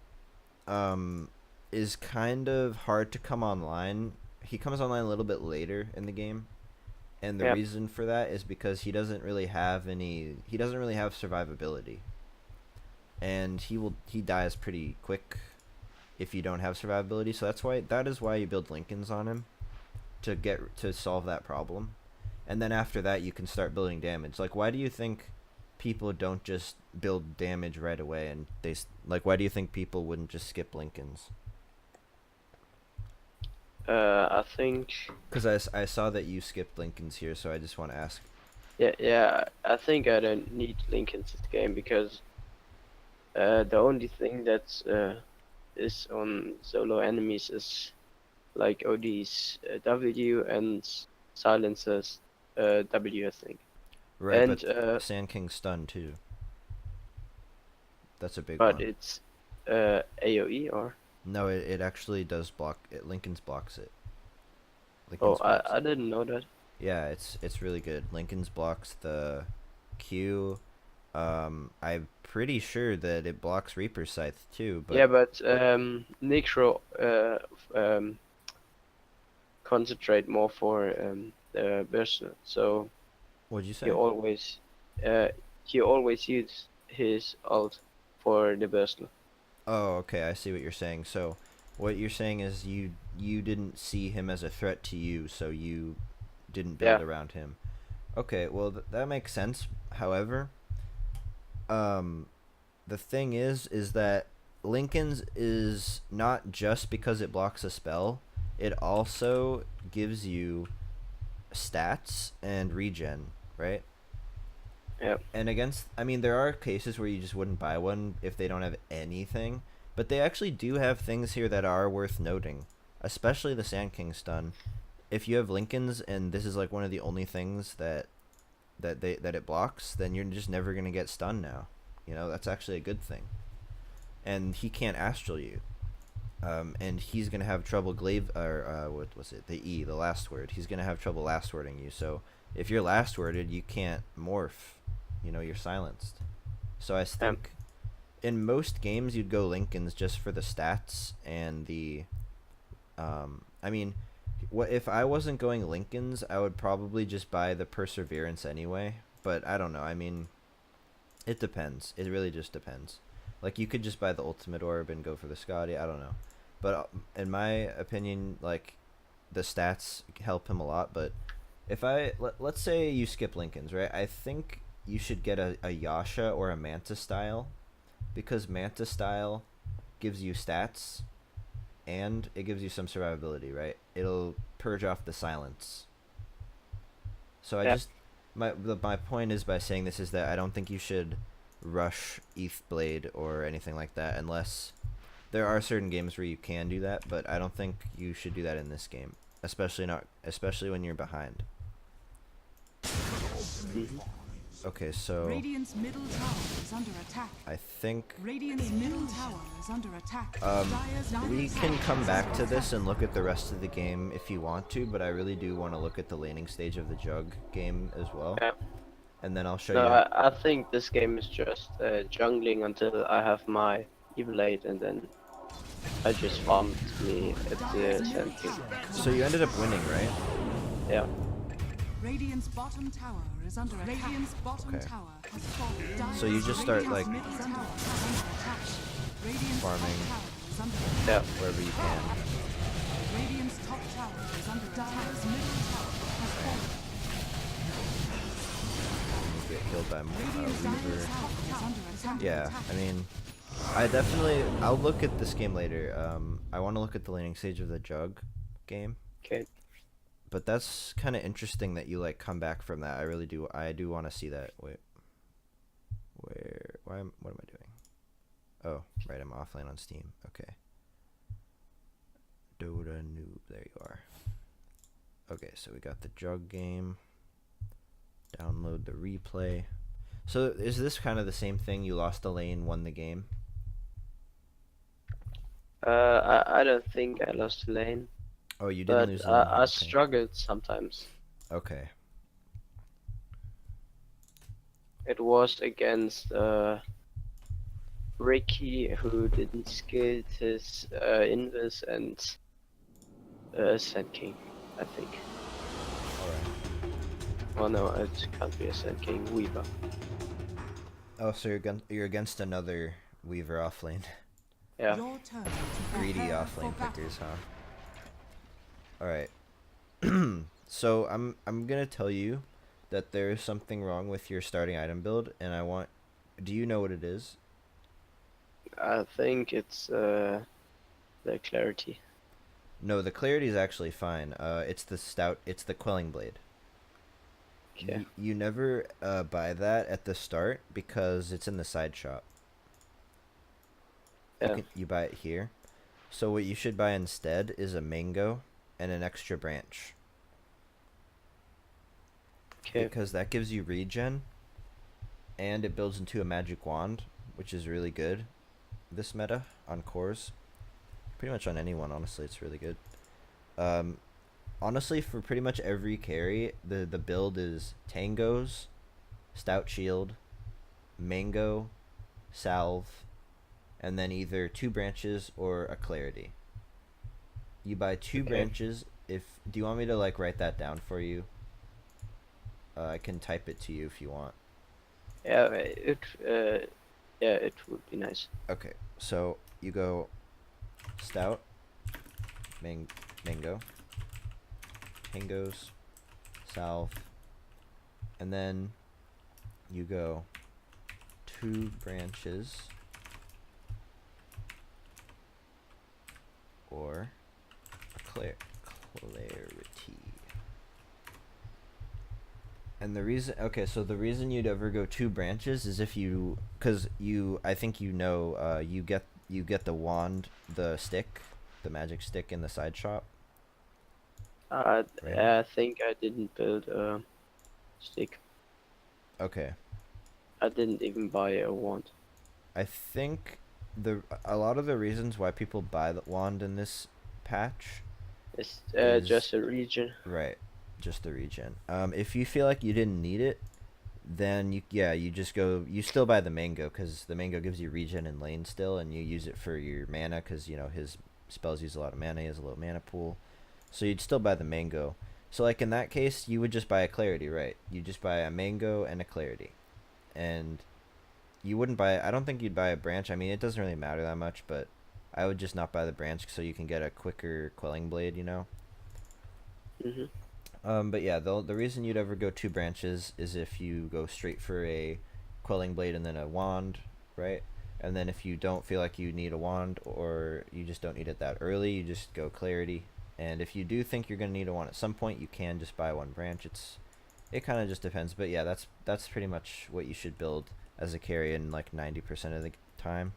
is kind of hard to come online. He comes online a little bit later in the game. And the Yeah. reason for that is because he doesn't really have survivability. And he dies pretty quick if you don't have survivability. So that is why you build Linken's on him, to solve that problem. And then after that you can start building damage. Like, why do you think people don't just build damage right away, and like, why do you think people wouldn't just skip Lincolns? I think, Because I saw that you skipped Lincolns here, so I just want to ask. yeah, I think I don't need Lincolns this game because the only thing that is on solo enemies is like OD's W and silencers W, I think. Right, And but Sand King stun too. That's a big but one. it's AoE or No, it actually does block it. Lincoln's blocks it. oh, Lincoln's blocks I it. didn't know that. Yeah, it's really good. Lincoln's blocks the Q. I'm pretty sure that it blocks Reaper's Scythe too, but Yeah, but Necro concentrate more for the Berserker, so what'd you say? uh he always use his ult for the Berserker. Oh, okay, I see what you're saying. So, what you're saying is you didn't see him as a threat to you, so you didn't build Yeah. around him. Okay, well that makes sense. However, the thing is that Lincoln's is not just because it blocks a spell, it also gives you stats and regen, right? Yep. And against, I mean, there are cases where you just wouldn't buy one if they don't have anything, but they actually do have things here that are worth noting, especially the Sand King stun. If you have Lincoln's and this is like one of the only things that it blocks, then you're just never gonna get stunned now. You know, that's actually a good thing. And he can't astral you. And he's gonna have trouble glaive or what was it? The last word. He's gonna have trouble last wording you. So if you're last worded, you can't morph. You know, you're silenced. So I think in most games you'd go Lincoln's just for the stats and the. I mean, what if I wasn't going Lincoln's? I would probably just buy the Perseverance anyway. But I don't know. I mean, it depends. It really just depends. Like, you could just buy the Ultimate Orb and go for the Scotty. I don't know. But in my opinion, like, the stats help him a lot. But if let's say you skip Lincoln's, right? I think you should get a Yasha or a Manta style, because Manta style gives you stats and it gives you some survivability, right? It'll purge off the silence. So Yeah. my point is by saying this is that I don't think you should rush ETH Blade or anything like that unless there are certain games where you can do that, but I don't think you should do that in this game, especially when you're behind. Mhm. Okay, so Radiant's middle tower is under attack. I think Radiant's middle tower is under attack. Dire's we middle can tower come is back under to this attack. and look at the rest of the game if you want to, but I really do want to look at the laning stage of the Jug game as well. Yeah. And then I'll show No, you. I think this game is just jungling until I have my Evil 8 and then I just farmed me at the Sand King. So you ended up winning, right? Yeah. Radiant's bottom tower is under attack. Radiant's bottom Okay. tower has fallen. So you just start, Radiant's like, middle tower is under attack. Radiant's farming. top tower is under Yeah. attack. Wherever you can. Radiant's top tower is under attack. Dire's middle tower has fallen. You get killed by Radiant's Weaver. top tower is under attack. Yeah, I mean, I'll look at this game later. I want to look at the laning stage of the Jug game. Okay. But that's kind of interesting that you like come back from that. I really do. I do want to see that. Wait, what am I doing? Oh, right. I'm offline on Steam. Okay. Dota noob. There you are. Okay, so we got the Jug game. Download the replay. So is this kind of the same thing? You lost the lane, won the game. I don't think I lost the lane, Oh, you didn't but lose the lane. I Okay. struggled sometimes. Okay. It was against Ricky, who didn't skill his Invis and Sand King, I think. All right. Oh no, it can't be a Sand King, Weaver. Oh, so you're against another Weaver offlane. Yeah. Your turn to Greedy prepare for offlane battle. pickers, huh? All right. So I'm gonna tell you that there is something wrong with your starting item build, and I want. Do you know what it is? I think it's the clarity. No, the clarity is actually fine. It's the stout. It's the quelling blade. Okay. You never buy that at the start because it's in the side shop. Yeah. You buy it here. So what you should buy instead is a mango and an extra branch. Okay. Because that gives you regen, and it builds into a magic wand, which is really good this meta on cores. Pretty much on anyone, honestly, it's really good. Honestly, for pretty much every carry, the build is tangos, stout shield, mango, salve, and then either 2 branches or a clarity. You buy 2 Okay. branches. Do you want me to like write that down for you? I can type it to you if you want. Yeah, it would be nice. Okay, so you go stout, mango, tangos, salve, and then you go 2 branches or clarity. And the reason, okay, so the reason you'd ever go 2 branches is if you, cause I think you know, you get the wand, the stick, the magic stick in the side shop. Right. I think I didn't build a stick. Okay, I didn't even buy a wand. I think a lot of the reasons why people buy the wand in this patch, It's Is- just a region. right, just the regen. If you feel like you didn't need it, then you just go. You still buy the mango because the mango gives you regen in lane still, and you use it for your mana because you know his spells use a lot of mana. He has a low mana pool, so you'd still buy the mango. So like in that case, you would just buy a clarity, right? You just buy a mango and a clarity, and you wouldn't buy. I don't think you'd buy a branch. I mean, it doesn't really matter that much, but I would just not buy the branch so you can get a quicker quelling blade. You know. Mhm. But yeah, the reason you'd ever go 2 branches is if you go straight for a quelling blade and then a wand, right? And then if you don't feel like you need a wand or you just don't need it that early, you just go clarity. And if you do think you're gonna need a wand at some point, you can just buy 1 branch. It kind of just depends, but yeah, that's pretty much what you should build as a carry in like 90% of the time.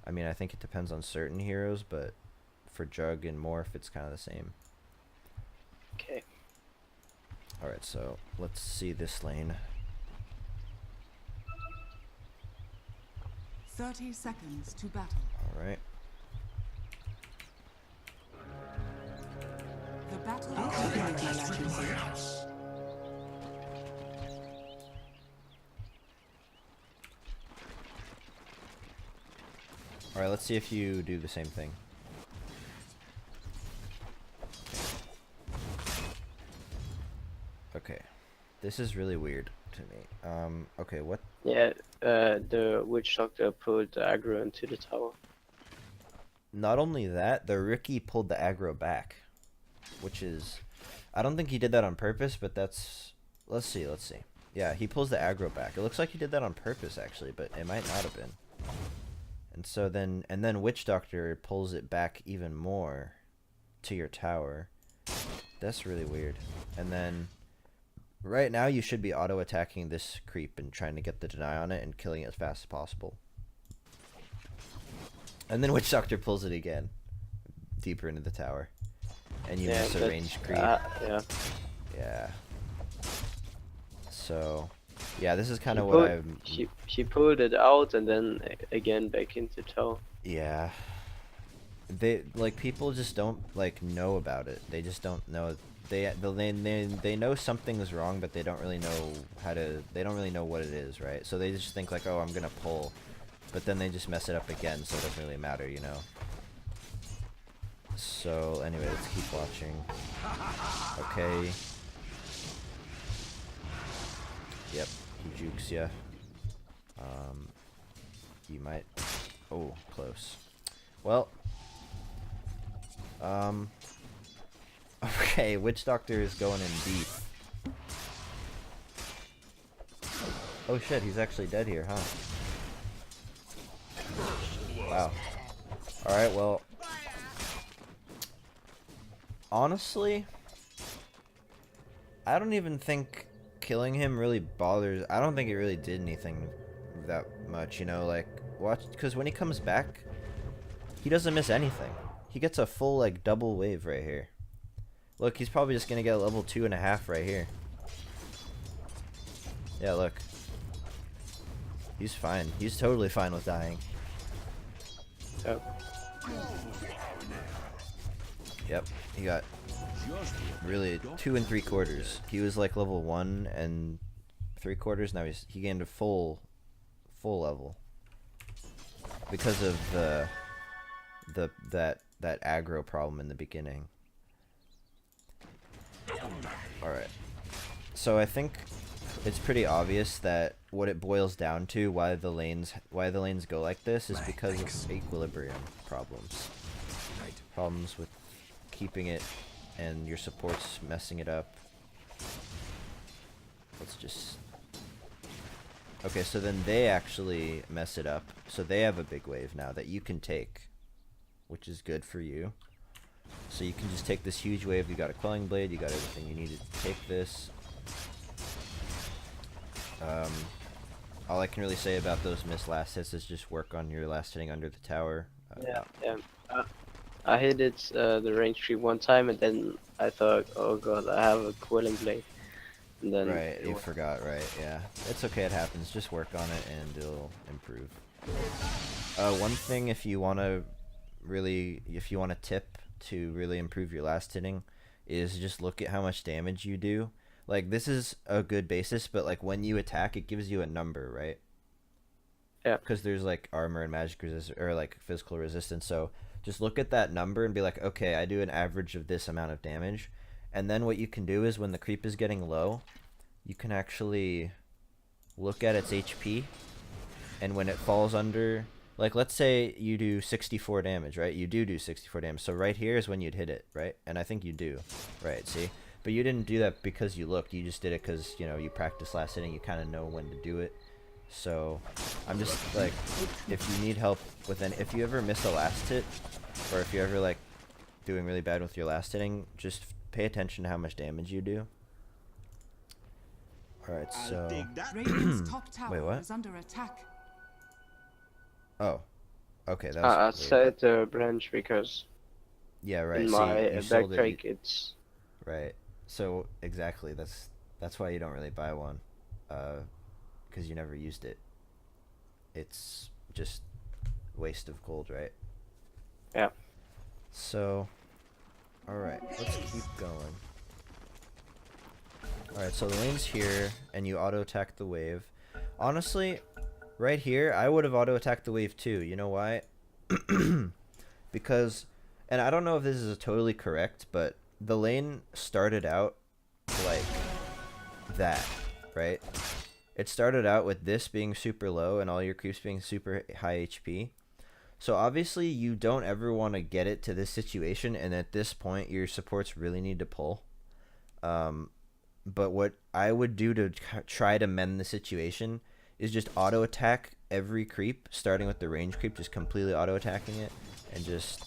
I mean, I think it depends on certain heroes, but for Jug and Morph, it's kind of the same. Okay. Alright, so let's see this lane. 30 seconds to battle. Alright. The battle begins. Alright, let's see if you do the same thing. Okay. This is really weird to me. Okay, what? Yeah, the witch doctor pulled the aggro into the tower. Not only that, the Ricky pulled the aggro back. Which is... I don't think he did that on purpose, but that's... Let's see. Yeah, he pulls the aggro back. It looks like he did that on purpose, actually, but it might not have been. And so then... And then Witch Doctor pulls it back even more to your tower. That's really weird. And then... Right now, you should be auto-attacking this creep and trying to get the deny on it and killing it as fast as possible. And then Witch Doctor pulls it again. Deeper into the tower. And you miss a ranged creep. Yeah. Yeah. So, yeah, this is kind of what I'm... She pulled it out and then again back into tower. Yeah. They, like, people just don't, like, know about it. They just don't know... They know something's wrong, but they don't really know how to... They don't really know what it is, right? So they just think, like, oh, I'm gonna pull. But then they just mess it up again, so it doesn't really matter, you know? So, anyway, let's keep watching. Okay. Yep, he jukes ya. You might... Oh, close. Well... Okay, Witch Doctor is going in deep. Oh shit, he's actually dead here, huh? Wow. Alright, well... Honestly... I don't even think killing him really bothers... I don't think it really did anything that much, you know, like... Watch, because when he comes back, he doesn't miss anything. He gets a full, like, double wave right here. Look, he's probably just gonna get a level 2.5 right here. Yeah, look. He's fine. He's totally fine with dying. Yep. Yep, he got really 2 3/4. He was like level 1 3/4. Now he gained a full level because of that aggro problem in the beginning. All right, so I think it's pretty obvious that what it boils down to, why the lanes go like this, is because of equilibrium problems. Problems with keeping it, and your support's messing it up. Let's just... Okay, so then they actually mess it up. So they have a big wave now that you can take, which is good for you. So you can just take this huge wave. You got a Quelling Blade, you got everything you need to take this. All I can really say about those missed last hits is just work on your last hitting under the tower. Yeah. I hit it the range tree one time, and then I thought, oh god, I have a Quelling Blade. And then Right, you forgot, right, yeah. It's okay, it happens. Just work on it and it'll improve. One thing, if you want to tip to really improve your last hitting, is just look at how much damage you do. Like, this is a good basis, but like when you attack, it gives you a number, right? Yeah. Because there's like armor and magic resistance, or like physical resistance, so just look at that number and be like, okay, I do an average of this amount of damage. And then what you can do is when the creep is getting low, you can actually look at its HP, and when it falls under, like, let's say you do 64 damage, right? You do 64 damage. So right here is when you'd hit it, right? And I think you do, right? See? But you didn't do that because you looked. You just did it because, you know, you practice last hitting. You kind of know when to do it. So I'm just like, if you need help with if you ever miss a last hit, or if you're ever like doing really bad with your last hitting, just pay attention to how much damage you do. Alright, so... Radiant's top tower Wait, what? is under attack. Oh. Okay, that I was... said branch because Yeah, right. in See, my you sold it, backpack it's... Right. So, exactly. That's why you don't really buy one. Because you never used it. It's just waste of gold, right? Yeah. So... Alright, let's keep going. Alright, so the lane's here, and you auto-attack the wave. Honestly, right here, I would have auto-attacked the wave too. You know why? Because, and I don't know if this is totally correct, but the lane started out like that, right? It started out with this being super low and all your creeps being super high HP. So obviously you don't ever want to get it to this situation, and at this point your supports really need to pull. But what I would do to try to mend the situation is just auto attack every creep, starting with the range creep, just completely auto attacking it, and just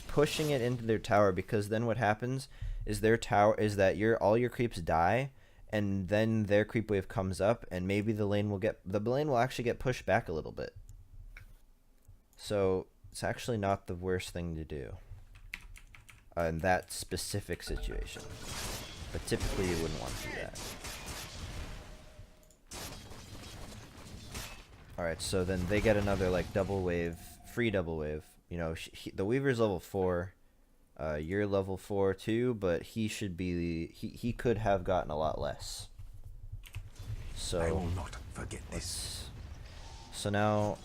pushing it into their tower, because then what happens is their tower is that all your creeps die, and then their creep wave comes up, and maybe the lane will actually get pushed back a little bit. So it's actually not the worst thing to do in that specific situation. But typically you wouldn't want to do that. Alright, so then they get another like double wave, free double wave. You know, the Weaver's level 4. You're level 4 too, but he should be... He could have gotten a lot less. So... I will not forget this. So now...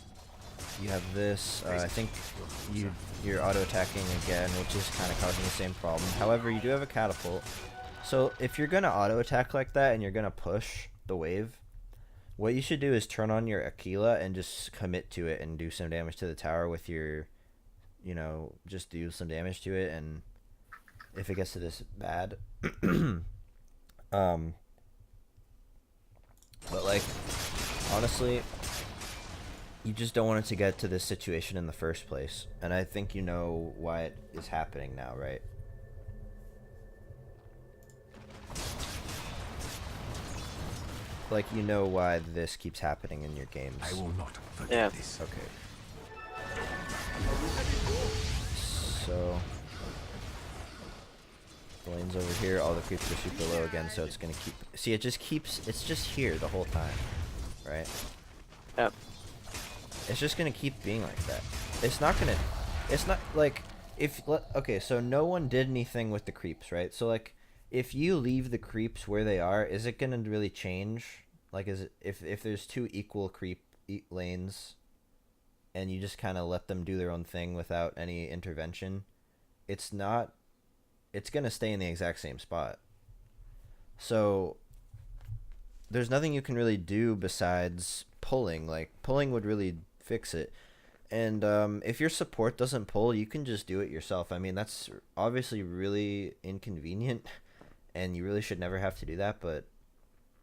You have this, I think you're auto-attacking again, which is kind of causing the same problem. However, you do have a catapult. So if you're going to auto-attack like that and you're going to push the wave, what you should do is turn on your Aquila and just commit to it and do some damage to the tower with your, you know, just do some damage to it, and if it gets to this bad, But like, honestly, you just don't want it to get to this situation in the first place. And I think you know why it is happening now, right? Like, you know why this keeps happening in your games. I will not forget Yeah. this. Okay. So the lane's over here, all the creeps are super low again, so it's gonna keep, see, it just keeps, it's just here the whole time, right? Yep. It's just gonna keep being like that. It's not gonna, it's not like, okay, so no one did anything with the creeps, right? So like, if you leave the creeps where they are, is it gonna really change? Like, is it, if there's two equal lanes, and you just kind of let them do their own thing without any intervention, it's not, it's gonna stay in the exact same spot. So there's nothing you can really do besides pulling. Like, pulling would really fix it. And if your support doesn't pull, you can just do it yourself. I mean, that's obviously really inconvenient, and you really should never have to do that. But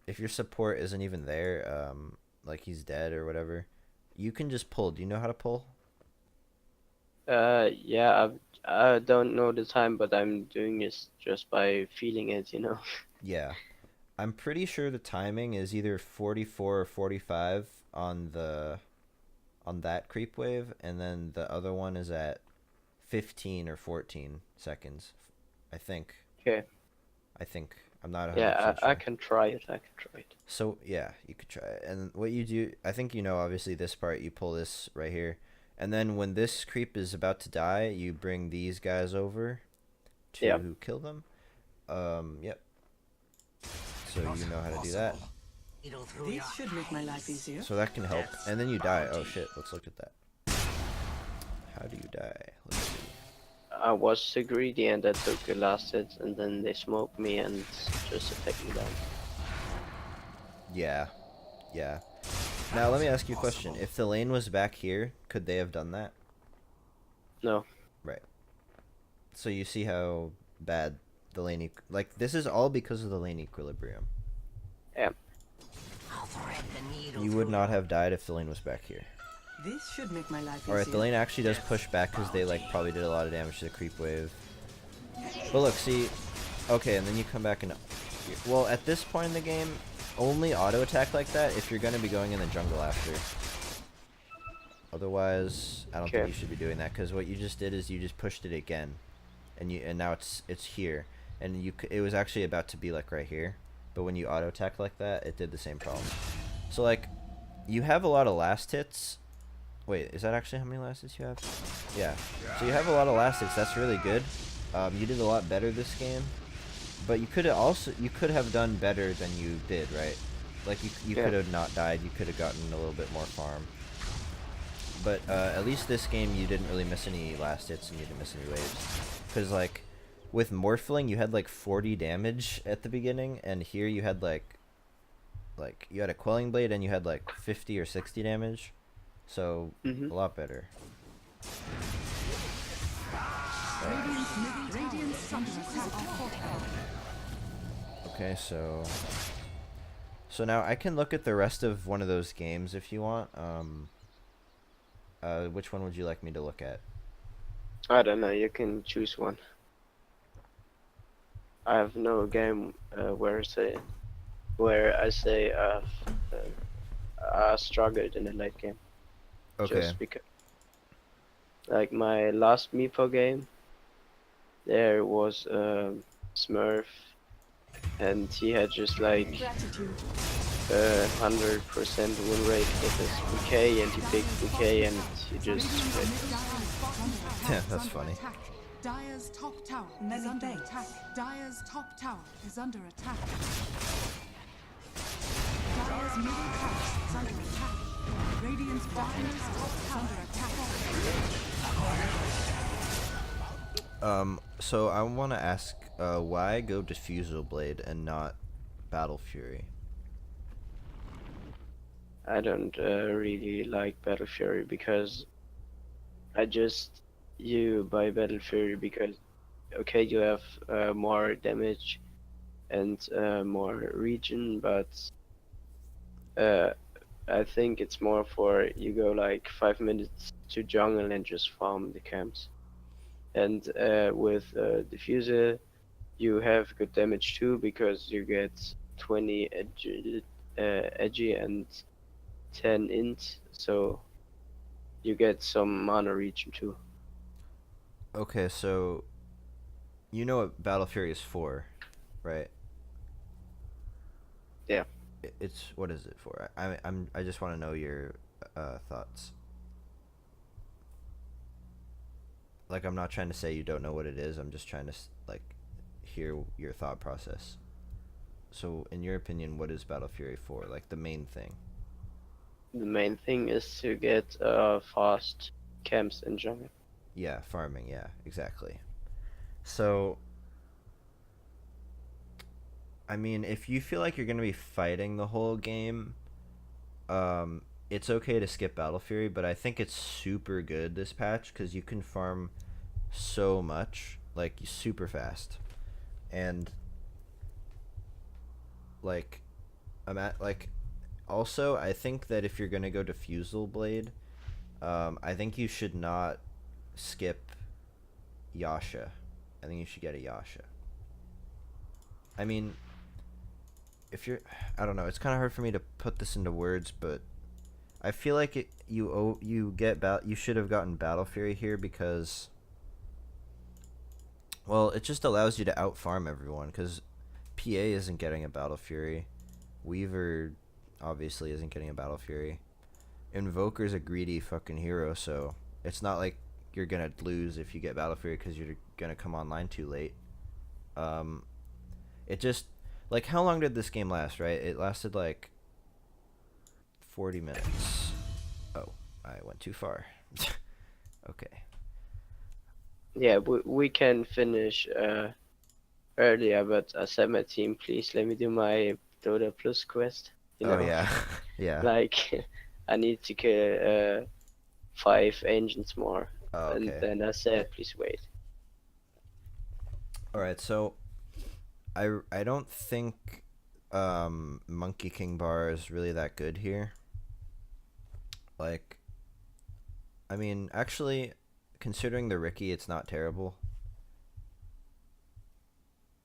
if your support isn't even there, like he's dead or whatever, you can just pull. Do you know how to pull? Yeah, I don't know the time, but I'm doing this just by feeling it, you know. Yeah. I'm pretty sure the timing is either 44 or 45 on that creep wave, and then the other one is at 15 or 14 seconds. I think. Okay. I'm not 100% Yeah, sure. I can try it. I can try it. So yeah, you could try it. And what you do, I think you know, obviously this part, you pull this right here, and then when this creep is about to die, you bring these guys over to Yeah. kill them. Yep. So you know how to do that. This should make my life easier. So that can help. And then you die. Oh shit, let's look at that. How do you die? Let's see. I was so greedy and I took the last hit, and then they smoked me and just attacked me down. Yeah. Yeah. Now let me ask you a question. If the lane was back here, could they have done that? No. Right. So you see how bad the lane like, this is all because of the lane equilibrium. Yeah. You would not have died if the lane was back here. This should make my life easier. Alright, the lane actually does push back because they like probably did a lot of damage to the creep wave. But look, see, okay, and then you come back and, well, at this point in the game, only auto attack like that if you're gonna be going in the jungle after. Otherwise, I don't think Okay. you should be doing that, because what you just did is you just pushed it again, and now it's here, and it was actually about to be like right here, but when you auto attack like that, it did the same problem. So like, you have a lot of last hits. Wait, is that actually how many last hits you have? Yeah. So you have a lot of last hits. That's really good. You did a lot better this game, but you could have done better than you did, right? Like you Yeah. could have not died. You could have gotten a little bit more farm. But at least this game you didn't really miss any last hits and you didn't miss any waves. Because like with Morphling you had like 40 damage at the beginning, and here you had like you had a Quelling Blade and you had like 50 or 60 damage. So Mhm. a lot better. Radiant's under attack. Okay, so now I can look at the rest of one of those games if you want. Which one would you like me to look at? I don't know. You can choose one. I have no game where I say I struggled in the late game. Okay. Just because, like my last Meepo game, there was Smurf, and he had just like Gratitude. 100% win rate with his PK, and he picked PK, and he just quit. Yeah, that's funny. Dire's top tower is under attack. Dire's top tower is under attack. Dire's middle tower is under attack. Radiant's Dire's top tower is under attack. So I want to ask, why go Diffusal Blade and not Battle Fury? I don't really like Battle Fury because you buy Battle Fury because okay, you have more damage and more region, but Uh, I think it's more for you go like 5 minutes to jungle and just farm the camps. And with diffuser, you have good damage too because you get 20 edgy and 10 int, so you get some mana regen too. Okay, so you know what Battle Fury is for, right? Yeah. It's what is it for? I just want to know your thoughts. Like, I'm not trying to say you don't know what it is. I'm just trying to like hear your thought process. So, in your opinion, what is Battle Fury for? Like the main thing? The main thing is to get fast camps in jungle. Yeah, farming. Yeah, exactly. So, I mean, if you feel like you're gonna be fighting the whole game, it's okay to skip Battle Fury, but I think it's super good this patch because you can farm so much, like super fast, and like I'm at like also I think that if you're gonna go Diffusal Blade, I think you should not skip Yasha. I think you should get a Yasha. I mean, if you're, I don't know, it's kind of hard for me to put this into words, but I feel like you should have gotten Battle Fury here because, well, it just allows you to out farm everyone because PA isn't getting a Battle Fury, Weaver obviously isn't getting a Battle Fury, Invoker's a greedy fucking hero, so it's not like you're gonna lose if you get Battle Fury because you're gonna come online too late. Um, it just, like, how long did this game last? Right, it lasted like 40 minutes. Oh, I went too far. Okay. Yeah, we can finish earlier, but I said my team, please let me do my Dota Plus quest. You Oh know, yeah, yeah. like I need to kill 5 engines more, Oh, and okay. then I said, please wait. All right. So, I don't think Monkey King Bar is really that good here. Like, I mean, actually, considering the Ricky, it's not terrible.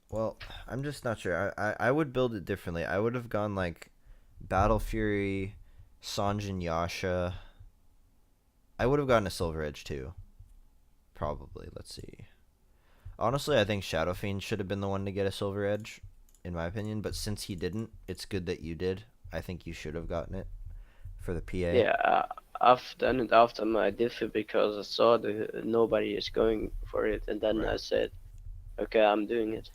Well, I'm just not sure. I would build it differently. I would have gone like Battle Fury, Sanjin Yasha. I would have gotten a Silver Edge too. Probably. Let's see. Honestly, I think Shadow Fiend should have been the one to get a Silver Edge, in my opinion. But since he didn't, it's good that you did. I think you should have gotten it for the PA. Yeah, I've done it after my differ because I saw that nobody is going for it, and then I Right. said, okay, I'm doing it.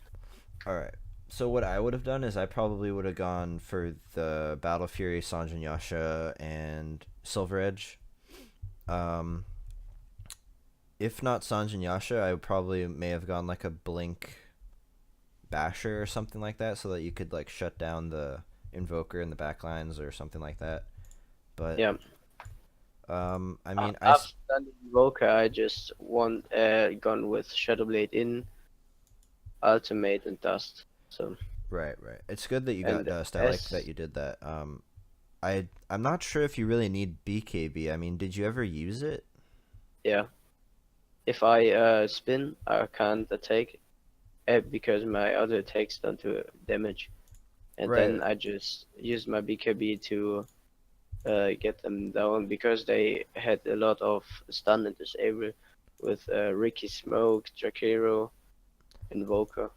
All right. So what I would have done is I probably would have gone for the Battle Fury, Sanjin Yasha, and Silver Edge. Um, if not Sanjin Yasha, I probably may have gone like a Blink Basher or something like that, so that you could like shut down the Invoker in the backlines or something like that. But Yeah, I mean, I've done the Invoker. I just gone with Shadowblade in Ultimate and Dust. So right, right. It's good that you got and Dust. I like that as you did that. I'm not sure if you really need BKB. I mean, did you ever use it? yeah, if I spin, I can't attack because my other attacks don't do damage, and Right. then I just use my BKB to get them down because they had a lot of stun and disable with Ricky Smoke, Jakiro, Invoker.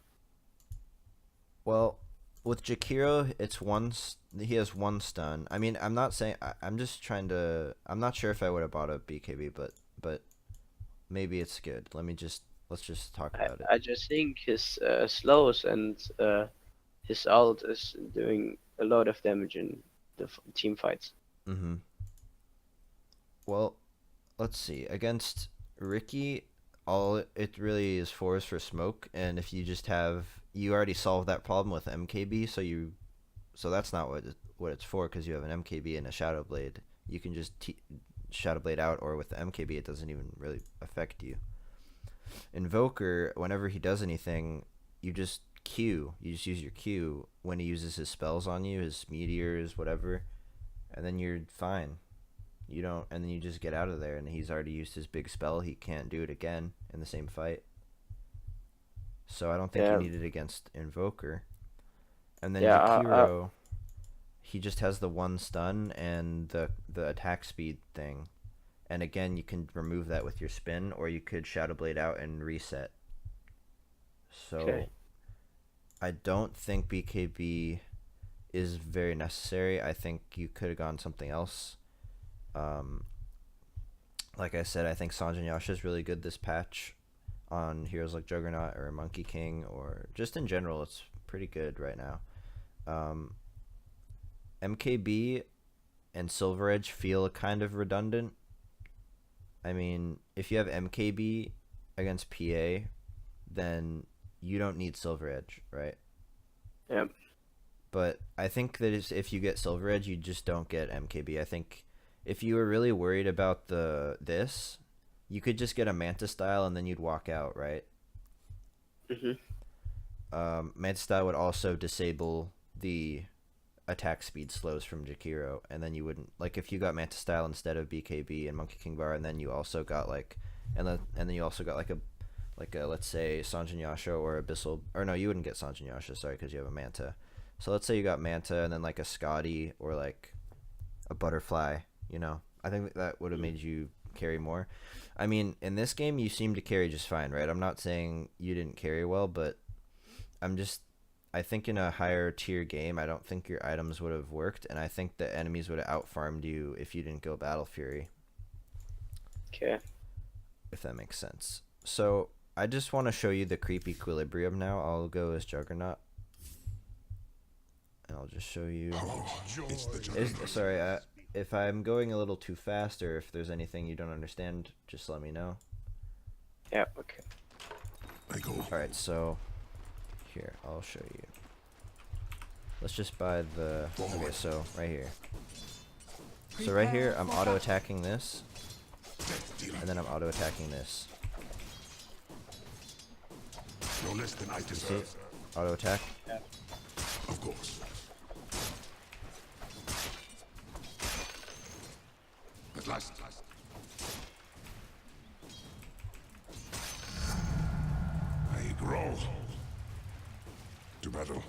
Well, with Jakiro, he has one stun. I mean, I'm not saying I'm just trying to. I'm not sure if I would have bought a BKB, but maybe it's good. Let's just talk I, about it. I just think his slows and his ult is doing a lot of damage in the team fights. Mm-hmm. Well, let's see. Against Ricky, all it really is for is for smoke, and if you just have you already solved that problem with MKB, so that's not what it's for because you have an MKB and a Shadow Blade. You can just Shadow Blade out, or with the MKB, it doesn't even really affect you. Invoker, whenever he does anything, you just Q. You just use your Q when he uses his spells on you, his meteors, whatever. and then you're fine. You don't, and then you just get out of there, and he's already used his big spell. He can't do it again in the same fight. So I don't think Yeah. you need it against Invoker. And then Yeah, Jakiro, he just has the one stun and the attack speed thing. And again, you can remove that with your spin, or you could Shadow Blade out and reset. So Okay. I don't think BKB is very necessary. I think you could have gone something else. Like I said, I think Sanjin Yasha is really good this patch on heroes like Juggernaut or Monkey King, or just in general, it's pretty good right now. MKB and Silver Edge feel kind of redundant. I mean, if you have MKB against PA, then you don't need Silver Edge, right? Yep. But I think that if you get Silver Edge, you just don't get MKB. I think if you were really worried about this, you could just get a Manta Style and then you'd walk out, right? Mhm. Manta Style would also disable the attack speed slows from Jakiro, and then you wouldn't, like, if you got Manta Style instead of BKB and Monkey King Bar, and then you also got like, and then you also got like a let's say Sanjin Yasha or Abyssal, or no, you wouldn't get Sanjin Yasha, sorry, because you have a Manta. So let's say you got Manta and then like a Scotty or like a Butterfly, you know, I think that would have made you carry more. I mean, in this game, you seem to carry just fine, right? I'm not saying you didn't carry well, but I think in a higher tier game, I don't think your items would have worked, and I think the enemies would have out-farmed you if you didn't go Battle Fury, Okay. if that makes sense. So I just want to show you the creep equilibrium now. I'll go as Juggernaut, and I'll just show you. Sorry, if I'm going a little too fast, or if there's anything you don't understand, just let me know. Yeah. Okay. I go. Alright, so here, I'll show you. Let's just buy the... Okay, so right here. So right here, I'm auto-attacking this, and then I'm auto-attacking this. No less than I See? deserve. Auto-attack. Of course. At last. I grow. To battle.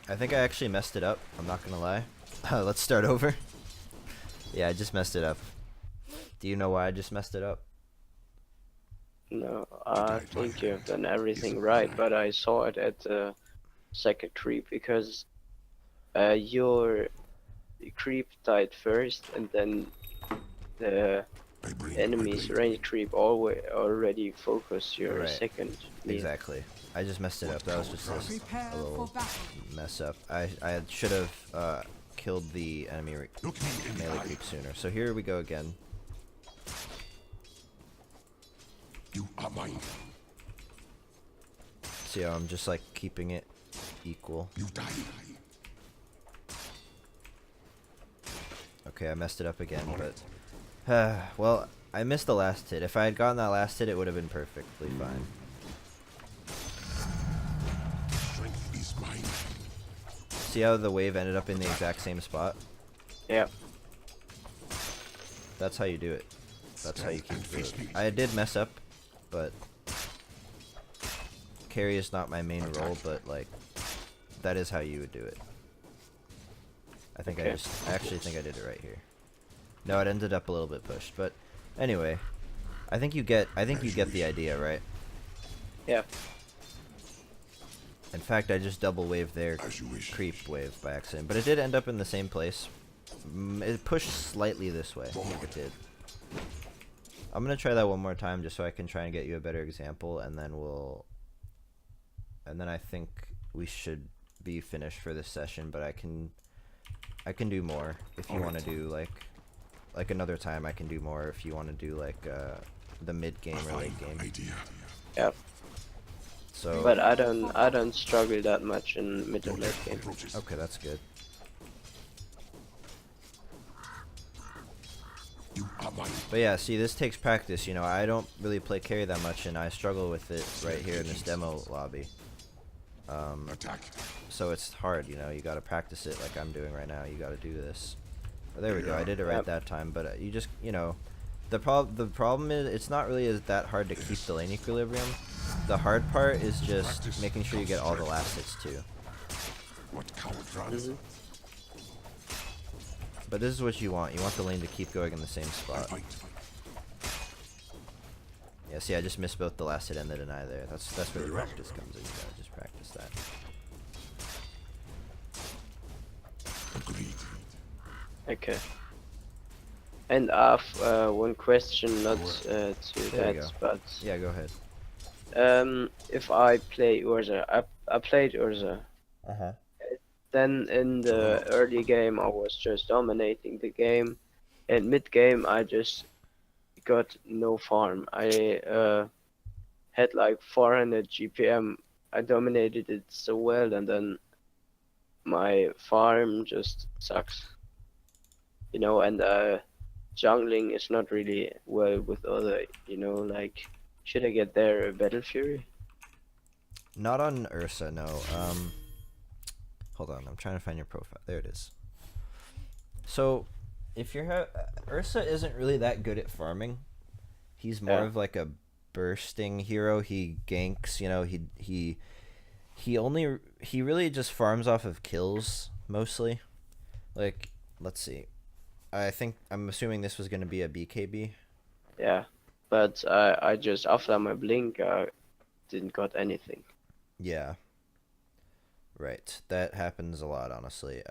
I think I actually messed it up, I'm not gonna lie. Let's start over. Yeah, I just messed it up. Do you know why I just messed it up? No, I think you have done everything right, but I saw it at the second creep because your creep died first, and then the I bring enemy's range creep already focused your Right. second meal. Exactly. I just messed it up. That was just Prepare a for little battle. mess up. I should have killed the enemy Look me in the melee eye. creep sooner. So here we go again. You are mine. See how I'm just like keeping it equal. You die. Okay, I messed it up again, but well, I missed the last hit. If I had gotten that last hit, it would have been perfectly fine. Strength is mine. See how the wave ended up in the exact same spot? Yeah. That's how you do it. That's how you Stand keep and it. face me. I did mess up, but carry is not my main role, but like that is how you would do it. I think Okay. I actually think I did it right here. No, it ended up a little bit pushed, but anyway, I think you get the idea, right? Yeah. In fact, I just double waved their As you wish. creep wave by accident, but it did end up in the same place. It pushed slightly this way. It did. I'm gonna try that one more time just so I can try and get you a better example, and then I think we should be finished for this session. But I can do more if you want to do like another time. I can do more if you want to do like the mid game or late game. Idea. Yeah. So But I don't struggle that much in mid and late game. Approaches. okay, that's good. You are mine. But yeah, see, this takes practice. You know, I don't really play carry that much, and I struggle with it right here in this demo lobby. Attack. So it's hard, you know. You got to practice it like I'm doing right now. You got to do this. There we go. I did it right Yep. that time, but you just, you know, the problem is it's not really that hard to keep the lane equilibrium. The hard part is just making sure you get all the last hits too. What coward runs? Mhm. But this is what you want. You want the lane to keep going in the same I spot. fight. Yeah, see, I just missed both the last hit and the deny there. That's where the practice comes in. You gotta just practice that. Agreed. Okay. And I have one question, not to There you that, go. but Yeah, go ahead. if I play Urza, I played Urza. Uh-huh. Then in the early game, I was just dominating the game, and mid game, I just got no farm. I had like 400 GPM. I dominated it so well, and then my farm just sucks. You know, and jungling is not really well with other, you know, like, should I get there Battle Fury? Not on Ursa, no. Hold on. I'm trying to find your profile. There it is. So, if you're Ursa isn't really that good at farming. He's more Yeah. of like a bursting hero. He ganks, you know, he really just farms off of kills mostly. Like, let's see. I'm assuming this was going to be a BKB. Yeah, but I just after my blink, didn't got anything. Yeah. Right. That happens a lot, honestly.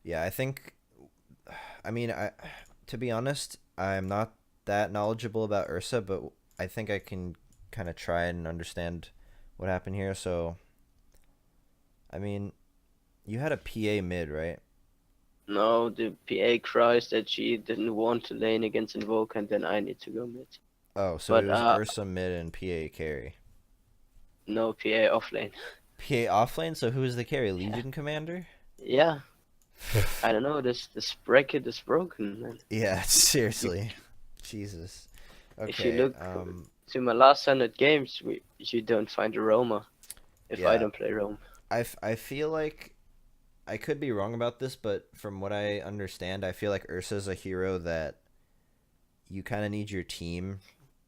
Yeah, I mean, to be honest, I'm not that knowledgeable about Ursa, but I think I can kind of try and understand what happened here. So, I mean, you had a PA mid, right? No, the PA cries that she didn't want to lane against Invoke, and then I need to go mid. Oh, so But it was Ursa mid and PA carry. no PA off lane. PA offlane, so who is the carry? Legion Commander? Yeah, I don't know. This bracket is broken, man. Yeah, seriously. Jesus. If you Okay, look to my last 100 games, you don't find a Roma if I Yeah. don't play Rome. I feel like I could be wrong about this, but from what I understand, I feel like Ursa's a hero that you kind of need your team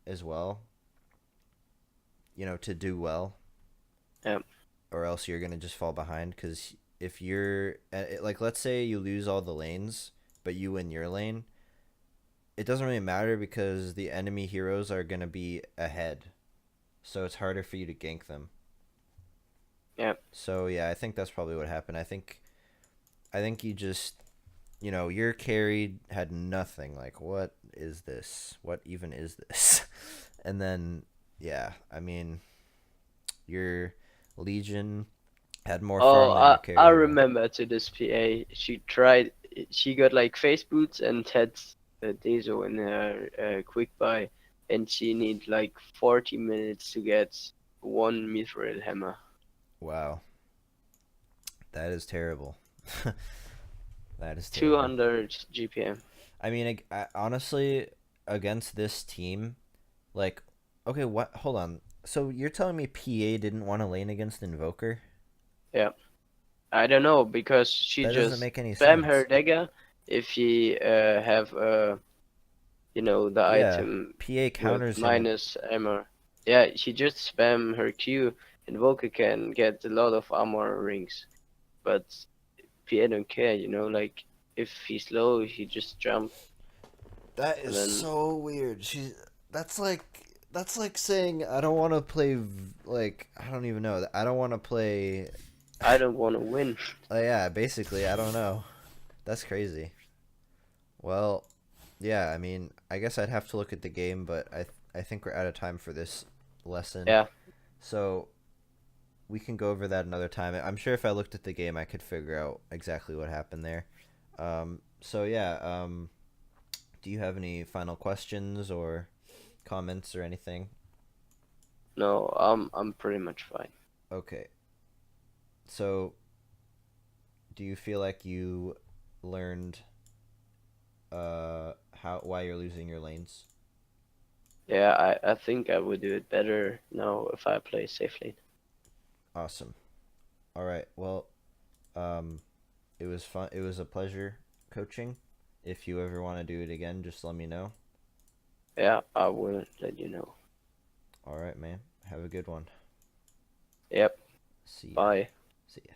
as well, you know, to do well. Yep. Or else you're going to just fall behind, because if you're, like, let's say you lose all the lanes, but you win your lane, it doesn't really matter because the enemy heroes are going to be ahead. So it's harder for you to gank them. Yep. So yeah, I think that's probably what happened. I think you just, you know, your carry had nothing. Like, what is this? What even is this? And then, yeah, I mean, your Legion had more farm Oh, than your carry. I hero. remember to this PA. She got like face boots and had Dezo in her quick buy, and she need like 40 minutes to get one mithril hammer. Wow. That is terrible. That is terrible. 200 GPM. I mean, honestly, against this team, like, okay, what? Hold on. So you're telling me PA didn't want to lane against Invoker? I don't know because she That just doesn't make any spam sense. her dagger if she have you know, the Yeah, item PA counters with him. minus armor. Yeah, she just spam her Q, and Invoker can get a lot of armor rings, but PA don't care, you know, like if he's low, he just jump. That and is then- so weird. That's like saying I don't want to play like I don't even know. I don't want to play. I don't want to win. Yeah, basically, I don't know. That's crazy. Well, yeah, I mean, I guess I'd have to look at the game, but I think we're out of time for this lesson. Yeah. So we can go over that another time. I'm sure if I looked at the game, I could figure out exactly what happened there. So yeah, do you have any final questions or comments or anything? No, I'm pretty much fine. Okay. So, do you feel like you learned why you're losing your lanes? Yeah, I think I would do it better now if I play safe lane. Awesome. All right. Well, It was fun. It was a pleasure coaching. If you ever want to do it again, just let me know. Yeah, I will let you know. All right, man. Have a good one. Yep. See ya. Bye. See ya.